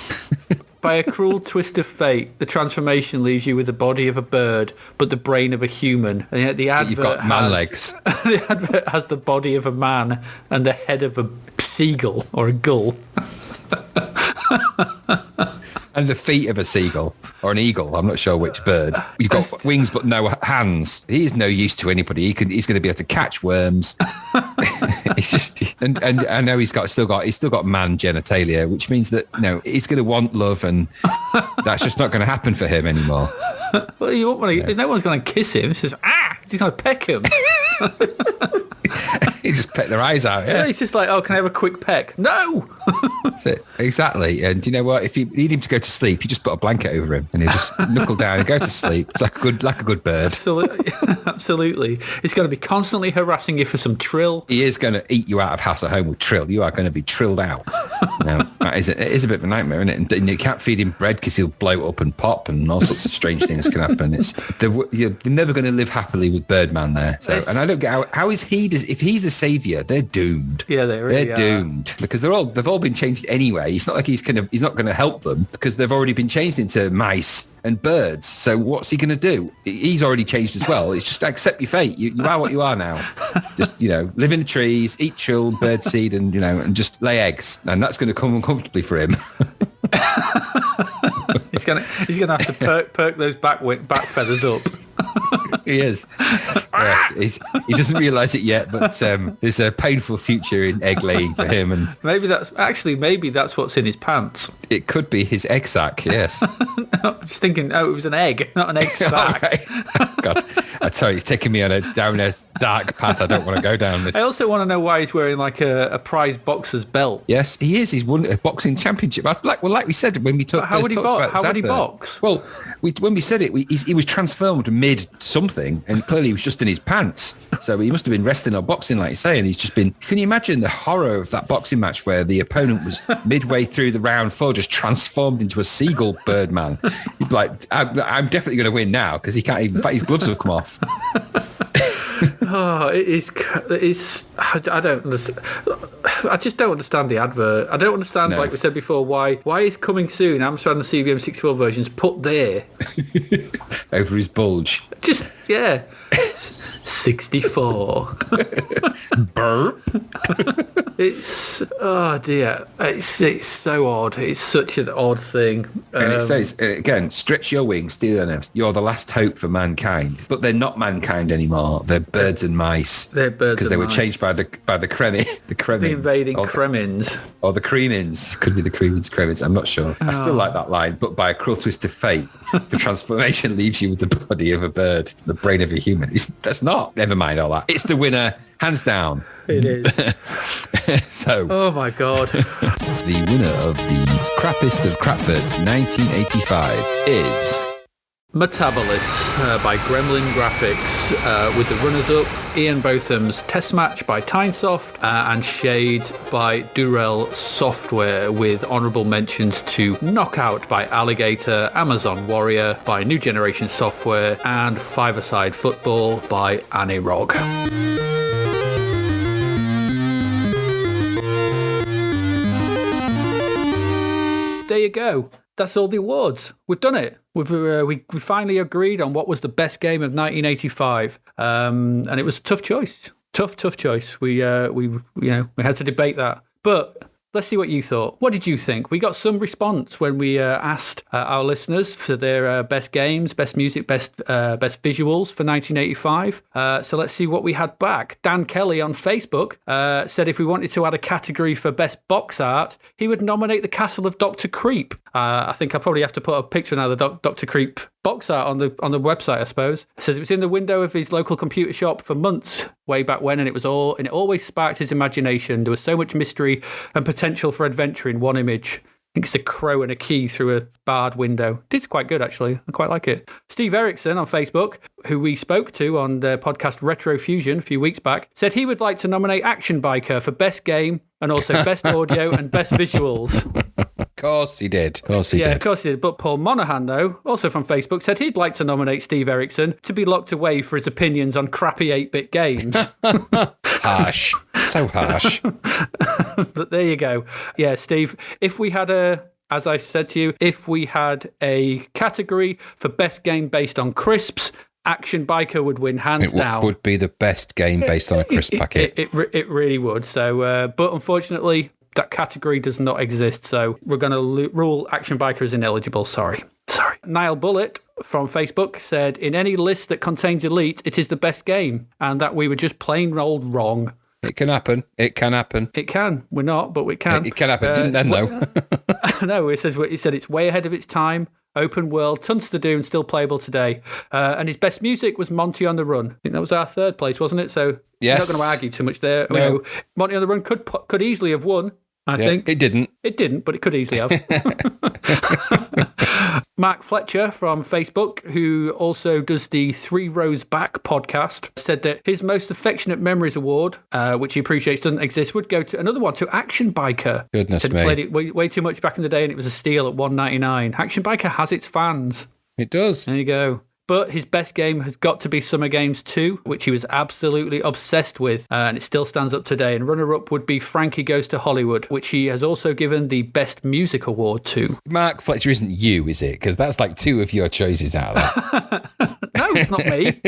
By a cruel twist of fate, the transformation leaves you with the body of a bird, but the brain of a human. And yet the advert You've got man legs. The advert has the body of a man and the head of a seagull or a gull. And the feet of a seagull or an eagle. I'm not sure which bird. You've got wings but no hands. He is no use to anybody. He's going to be able to catch worms. It's just, and I know he's still got man genitalia, which means that he's going to want love, and that's just not going to happen for him anymore. Well, you won't want to. No one's going to kiss him. He's going to peck him. He just peck their eyes out. Yeah, he's just like, oh, can I have a quick peck? No. That's it. Exactly. And you know what? If you need him to go to sleep, you just put a blanket over him, and he'll just knuckle down and go to sleep. It's like a good bird. Absolutely. Absolutely. He's going to be constantly harassing you for some trill. He is going to eat you out of house at home with trill. You are going to be trilled out. It is a bit of a nightmare, isn't it? And you can't feed him bread because he'll blow up and pop, and all sorts of strange things can happen. You're never going to live happily with Birdman there. So, and I don't get how is he? If he's the saviour, they're doomed. Yeah, they're doomed because they've all been changed anyway. It's not like he's not going to help them because they've already been changed into mice and birds. So what's he going to do? He's already changed as well. It's just accept your fate. You are what you are now. Just live in the trees, eat chilled bird seed, and just lay eggs, and that's going to come uncomfortably for him. He's gonna have to perk those back feathers up. He is. Yes, he doesn't realise it yet, but there's a painful future in egg laying for him, and maybe that's what's in his pants. It could be his egg sack. Yes. I'm just thinking, it was an egg, not an egg sack. Right. God, I tell you, it's taking me down a dark path. I don't want to go down this. I also want to know why he's wearing like a prize boxer's belt. Yes, he is. He's won a boxing championship. Like we said when we talked. How would he box? Well, when we said it, he was transformed mid something, and clearly he was just in his pants. So he must have been wrestling or boxing, like you say, and he's just been. Can you imagine the horror of that boxing match where the opponent was midway through the round 4 just transformed into a seagull Birdman? He'd be like, I'm definitely going to win now because he can't even. In fact, his gloves have come off. Oh, it is. I don't understand. I just don't understand the advert. I don't understand, like we said before, why is Coming Soon, Amstrad and CBM 64 versions put there? Over his bulge. Just, yeah. 64. Burp. It's, oh dear. It's so odd. It's such an odd thing. And it says, again, stretch your wings, steal their nerves. You're the last hope for mankind. But they're not mankind anymore. They're birds and mice. They're birds because they were changed by the Kremlins. The invading Kremlins. Or the Kremlins. Could be the Kremlins. I'm not sure. I still like that line. But by a cruel twist of fate, the transformation leaves you with the body of a bird, the brain of a human. That's not. Never mind all that. It's the winner, hands down. It is. So, Oh my God. the winner of the Crappest of Crapvert 1985 is Metabolis by Gremlin Graphics, with the runners-up Ian Botham's Test Match by Tynesoft and Shade by Durell Software, with honourable mentions to Knockout by Alligator, Amazon Warrior by New Generation Software, and Five-A-Side Football by Anirog. There you go. That's all the awards. We've done it. We finally agreed on what was the best game of 1985, and it was a tough choice. Tough choice. We had to debate that, but. Let's see what you thought. What did you think? We got some response when we asked our listeners for their best games, best music, best visuals for 1985. So let's see what we had back. Dan Kelly on Facebook said if we wanted to add a category for best box art, he would nominate the Castle of Dr. Creep. I think I probably have to put a picture now of the Dr. Creep box art on the website, I suppose. It says it was in the window of his local computer shop for months way back when, and it always sparked his imagination. There was so much mystery and potential for adventure in one image. I think it's a crow and a key through a barred window. It's quite good, actually. I quite like it. Steve Erickson on Facebook, who we spoke to on the podcast Retro Fusion a few weeks back, said he would like to nominate Action Biker for best game and also best audio and best visuals. Of course he did. Of course he did. But Paul Monahan, though, also from Facebook, said he'd like to nominate Steve Erickson to be locked away for his opinions on crappy 8-bit games. Harsh. So harsh. But there you go. Yeah, Steve, if we had as I said to you, if we had a category for best game based on crisps, Action Biker would win hands down. It would be the best game based on a crisp packet. It really would. So, but unfortunately, that category does not exist. So we're going to rule Action Biker as ineligible. Sorry. Niall Bullet from Facebook said, in any list that contains Elite, it is the best game, and that we were just plain old wrong. It can happen. It can. We're not, but we can. It can happen. Didn't then, though. No, he said it's way ahead of its time. Open world, tons to do, and still playable today. And his best music was Monty on the Run. I think that was our third place, wasn't it? So yes. I'm not going to argue too much there. No. You know, Monty on the Run could easily have won. I think it didn't. It didn't, but it could easily have. Mark Fletcher from Facebook, who also does the 3 Rows Back podcast, said that his most affectionate memories award, which he appreciates doesn't exist, would go to another one, to Action Biker. Goodness me. He played it way too much back in the day, and it was a steal at $1.99. Action Biker has its fans. It does. There you go. But his best game has got to be Summer Games 2, which he was absolutely obsessed with, and it still stands up today. And runner-up would be Frankie Goes to Hollywood, which he has also given the Best Music Award to. Mark Fletcher isn't you, is it? Because that's like 2 of your choices out of that. No, it's not me.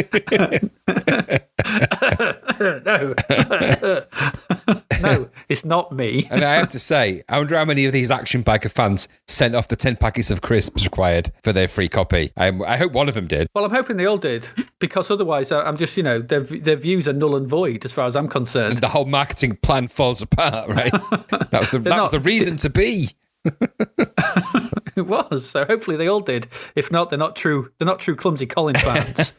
No, it's not me. And I have to say, I wonder how many of these Action Biker fans sent off the 10 packets of crisps required for their free copy. I hope one of them did. Well, I'm hoping they all did, because otherwise I'm just, their views are null and void as far as I'm concerned. And the whole marketing plan falls apart, right? That was the reason to be. It was. So hopefully they all did. If not, they're not true Clumsy Colin fans.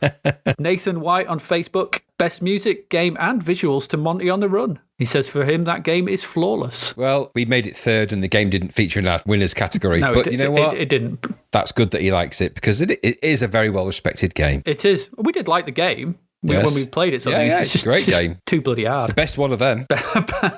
Nathan White on Facebook, best music, game and visuals to Monty on the Run. He says for him that game is flawless. Well, we made it third and the game didn't feature in our winners category. No, but you know what? It didn't. That's good that he likes it, because it is a very well-respected game. It is. We did like the game. When we played it. So it's a great game. Too bloody hard. It's the best one of them.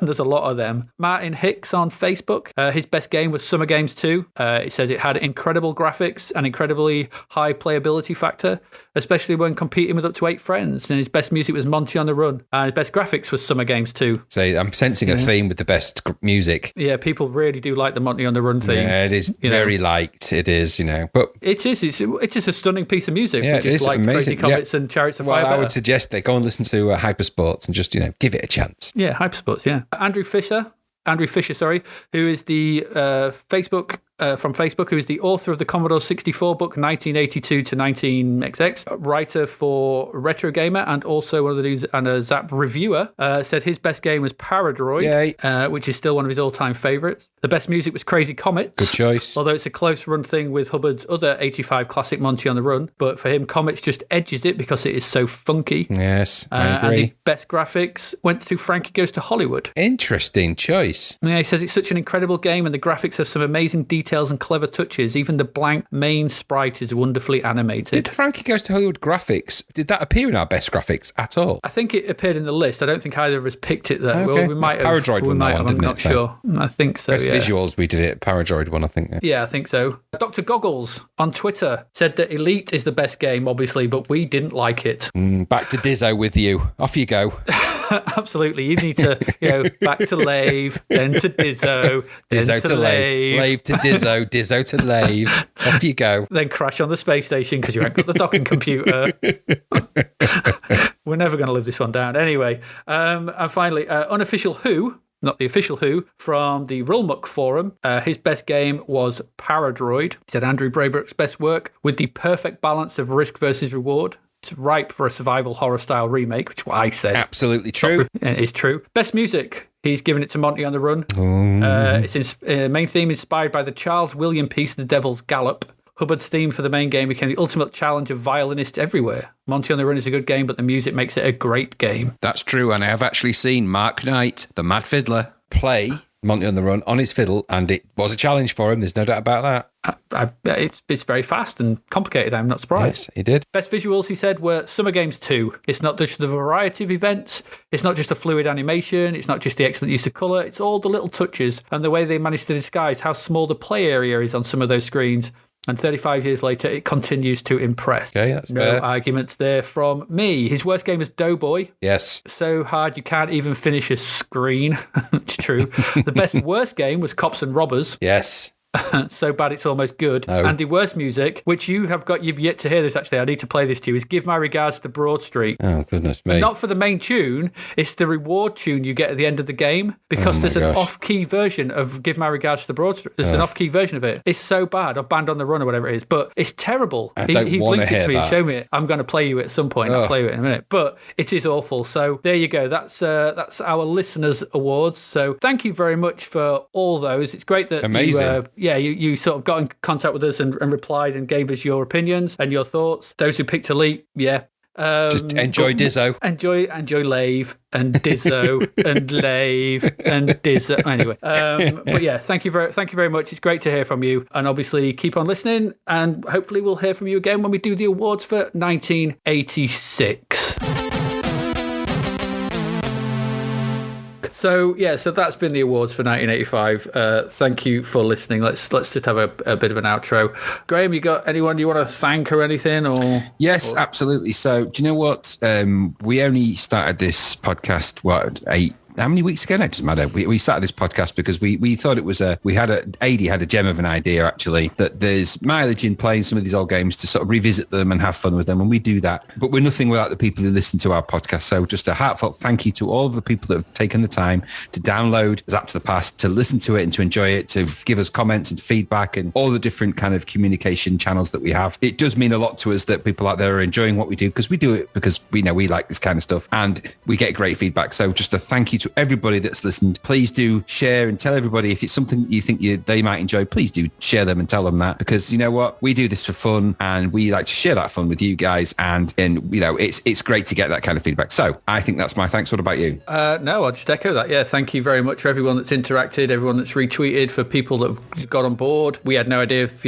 There's a lot of them. Martin Hicks on Facebook. His best game was Summer Games 2. It says it had incredible graphics and incredibly high playability factor, especially when competing with up to 8 friends. And his best music was Monty on the Run. And his best graphics was Summer Games 2. So I'm sensing a theme with the best music. Yeah, people really do like the Monty on the Run theme. Yeah, it is very liked. It is, but it is. It is a stunning piece of music. Yeah, it is like amazing. Crazy Comets and Chariots of Fire. Well, I would suggest they go and listen to Hypersports and just give it a chance. Yeah, Hypersports. Yeah, Andrew Fisher, who is the from Facebook, who is the author of the Commodore 64 book 1982 to 19XX, writer for Retro Gamer, and also one of the news and a Zzap reviewer, said his best game was Paradroid, which is still one of his all-time favorites. The best music was Crazy Comets. Good choice. Although it's a close run thing with Hubbard's other 85 classic Monty on the Run. But for him, Comets just edges it because it is so funky. Yes, I agree. And the best graphics went to Frankie Goes to Hollywood. Interesting choice. Yeah, he says it's such an incredible game and the graphics have some amazing details and clever touches. Even the blank main sprite is wonderfully animated. Did Frankie Goes to Hollywood graphics, did that appear in our best graphics at all? I think it appeared in the list. I don't think either of us picked it though. Okay. Well, we might have. Paradroid won that one, didn't I'm it? not sure. I think so, Best yeah. visuals, we did it. Paradroid one, I think. Yeah, I think so. Dr. Goggles on Twitter said that Elite is the best game, obviously, but we didn't like it. Back to Dizzo with you. Off you go. Absolutely. You need to, back to Lave, then to Dizzo, then Dizzo to Lave. Lave to Dizzo. Dizzo to Lave. Off you go. Then crash on the space station because you haven't got the docking computer. We're never going to live this one down. Anyway, and finally, unofficial Who, not the official Who, from the Rulmuck forum. His best game was Paradroid. He said Andrew Braybrook's best work with the perfect balance of risk versus reward. It's ripe for a survival horror style remake, which is what I said. Absolutely true. It is true. Best music. He's given it to Monty on the Run. It's main theme inspired by the Charles William piece, The Devil's Gallop. Hubbard's theme for the main game became the ultimate challenge of violinists everywhere. Monty on the Run is a good game, but the music makes it a great game. That's true, and I have actually seen Mark Knight, the Mad Fiddler, play Monty on the Run on his fiddle, and it was a challenge for him. There's no doubt about that. It's very fast and complicated. I'm not surprised. Yes, he did. Best visuals, he said, were Summer Games 2. It's not just the variety of events. It's not just the fluid animation. It's not just the excellent use of colour. It's all the little touches and the way they managed to disguise how small the play area is on some of those screens. And 35 years later, it continues to impress. Okay, that's no fair. arguments there from me. His worst game is Doughboy. Yes. So hard you can't even finish a screen. It's true. The best worst game was Cops and Robbers. Yes. So bad it's almost good. Oh. And the worst music, which you've yet to hear this actually, I need to play this to you, is Give My Regards to Broad Street. Oh, goodness me. Not for the main tune, it's the reward tune you get at the end of the game, because there's an off-key version of Give My Regards to Broad Street. There's an off-key version of it. It's so bad, or Band on the Run or whatever it is, but it's terrible. I don't want to linked it hear to me and that. showed me it. I'm going to play you it at some point. I'll play you it in a minute. But it is awful. So there you go. That's our listeners' awards. So thank you very much for all those. It's great that Amazing. you sort of got in contact with us and replied and gave us your opinions and your thoughts. Those who picked Elite, yeah. Just enjoy Dizzo. Enjoy Lave and Dizzo and Lave and Dizzo. Anyway, but yeah, thank you very much. It's great to hear from you, and obviously keep on listening. And hopefully we'll hear from you again when we do the awards for 1986. So that's been the awards for 1985. Thank you for listening. Let's just have a bit of an outro. Graham, you got anyone you want to thank or anything? Or Yes, absolutely. So do you know what? We only started this podcast, how many weeks ago? No, it doesn't matter. We started this podcast because we thought it was AD had a gem of an idea, actually, that there's mileage in playing some of these old games to sort of revisit them and have fun with them. And we do that. But we're nothing without the people who listen to our podcast. So just a heartfelt thank you to all of the people that have taken the time to download Zapped to the Past, to listen to it and to enjoy it, to give us comments and feedback and all the different kind of communication channels that we have. It does mean a lot to us that people out there are enjoying what we do, because we do it because we know we like this kind of stuff and we get great feedback. So just a thank you to everybody that's listened. Please do share and tell everybody if it's something you think they might enjoy. Please do share them and tell them that, because you know what, we do this for fun and we like to share that fun with you guys, and it's great to get that kind of feedback. So I think that's my thanks. What about you? No, I'll just echo that. Yeah, thank you very much for everyone that's interacted, everyone that's retweeted, for people that have got on board. We had no idea if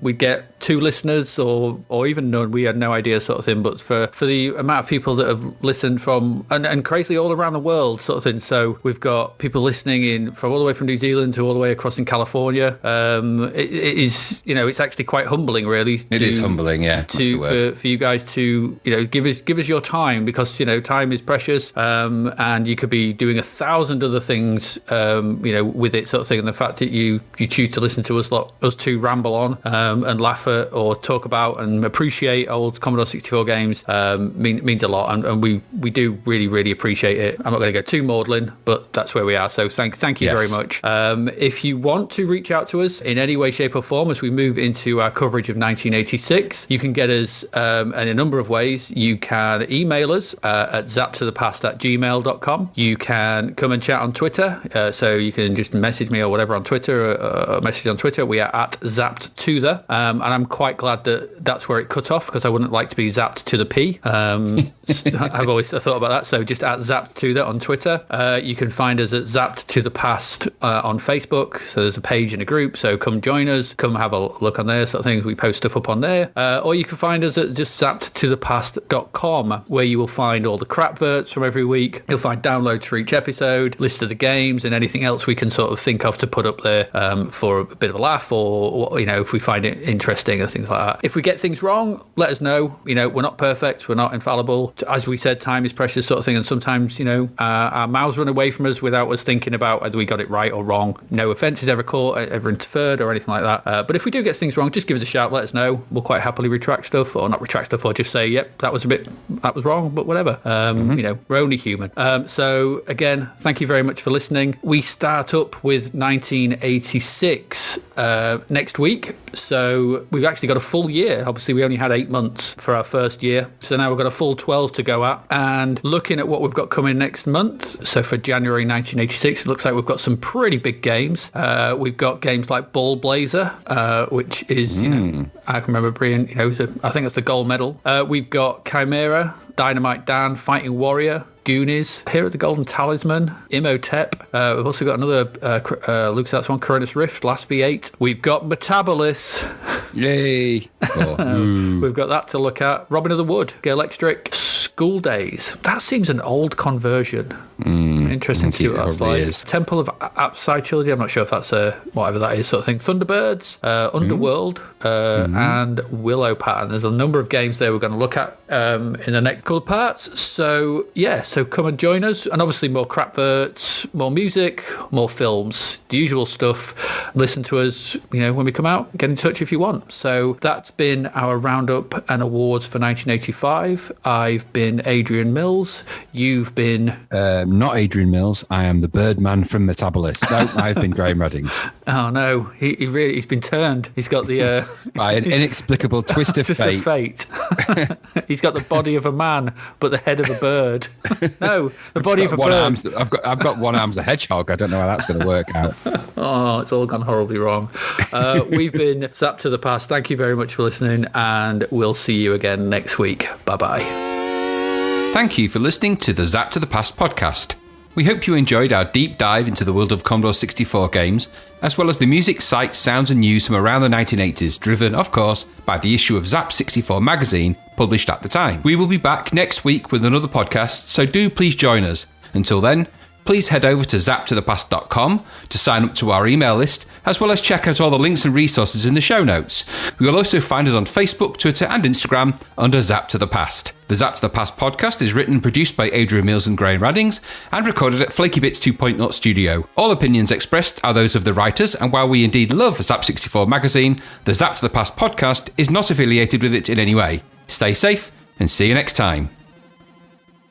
we'd get 2 listeners or even none. We had no idea, sort of thing. But for the amount of people that have listened from and crazily all around the world, sort of thing. So we've got people listening from all the way from New Zealand to all the way across in California. It is, it's actually quite humbling, really. It is humbling, yeah. For you guys to give us your time, because time is precious, and you could be doing 1,000 other things with it, sort of thing. And the fact that you choose to listen to us two ramble on and laugh at or talk about and appreciate old Commodore 64 games means a lot, and we do really, really appreciate it. I'm not going to go too maudlin, rambling, but that's where we are. So thank you very much. If you want to reach out to us in any way, shape or form as we move into our coverage of 1986, you can get us in a number of ways. You can email us at zapptothepast@gmail.com. You can come and chat on Twitter. So you can just message me or whatever on Twitter, message on Twitter. We are at Zapped and I'm quite glad that that's where it cut off, because I wouldn't like to be zapped to the P. I've always thought about that. So just at Zapped on Twitter. You can find us at Zapped to the Past on Facebook. So there's a page and a group. So come join us. Come have a look on there, sort of things. We post stuff up on there. Or you can find us at just zappedtothepast.com, where you will find all the crapverts from every week. You'll find downloads for each episode, list of the games, and anything else we can sort of think of to put up there for a bit of a laugh, or if we find it interesting or things like that. If we get things wrong, let us know. We're not perfect. We're not infallible. As we said, time is precious, sort of thing. And sometimes, our mouths run away from us without us thinking about whether we got it right or wrong. No offence is ever caught, ever interferred or anything like that. But if we do get things wrong, just give us a shout. Let us know. We'll quite happily retract stuff, or not retract stuff, or just say, yep, that was wrong, but whatever. We're only human. So again, thank you very much for listening. We start up with 1986 next week. So we've actually got a full year. Obviously, we only had 8 months for our first year. So now we've got a full 12 to go at. And looking at what we've got coming next month, so for January 1986, it looks like we've got some pretty big games. We've got games like Ball Blazer, which is, I can remember being, I think that's the gold medal. We've got Chimera, Dynamite Dan, Fighting Warrior, Goonies, Here at the Golden Talisman, Imhotep. We've also got another LucasArts one, Cronus Rift, Last V8. We've got Metabolus. Yay. We've got that to look at. Robin of the Wood, Electric, School Days. That seems an old conversion. Interesting to see what that's like. Is. Temple of Apsai Trilogy. I'm not sure if that's whatever that is, sort of thing. Thunderbirds, Underworld, and Willow Pattern. There's a number of games there we're going to look at in the next couple of parts. So so come and join us. And obviously more crapverts, more music, more films, the usual stuff. Listen to us, when we come out. Get in touch if you want. So that's been our roundup and awards for 1985. I've been Adrian Mills. You've been... not Adrian Mills. I am the Birdman from Metabolist. No, I've been Graham Reddings. Oh no, he's been turned. He's got the by an inexplicable twist of fate. He's got the body of a man, but the head of a bird. No, the body of a bird. I've got one arm's a hedgehog. I don't know how that's going to work out. Oh, it's all gone horribly wrong. We've been Zapped to the Past. Thank you very much for listening, and we'll see you again next week. Bye bye. Thank you for listening to the Zapped to the Past podcast. We hope you enjoyed our deep dive into the world of Commodore 64 games, as well as the music, sights, sounds and news from around the 1980s, driven, of course, by the issue of Zap 64 magazine, published at the time. We will be back next week with another podcast, so do please join us. Until then, please head over to zapptothepast.com to sign up to our email list, as well as check out all the links and resources in the show notes. You will also find us on Facebook, Twitter and Instagram under Zapped to the Past. The Zapped to the Past podcast is written and produced by Adrian Mills and Graham Reddings and recorded at Flaky Bits 2.0 Studio. All opinions expressed are those of the writers, and while we indeed love Zap 64 magazine, the Zapped to the Past podcast is not affiliated with it in any way. Stay safe and see you next time.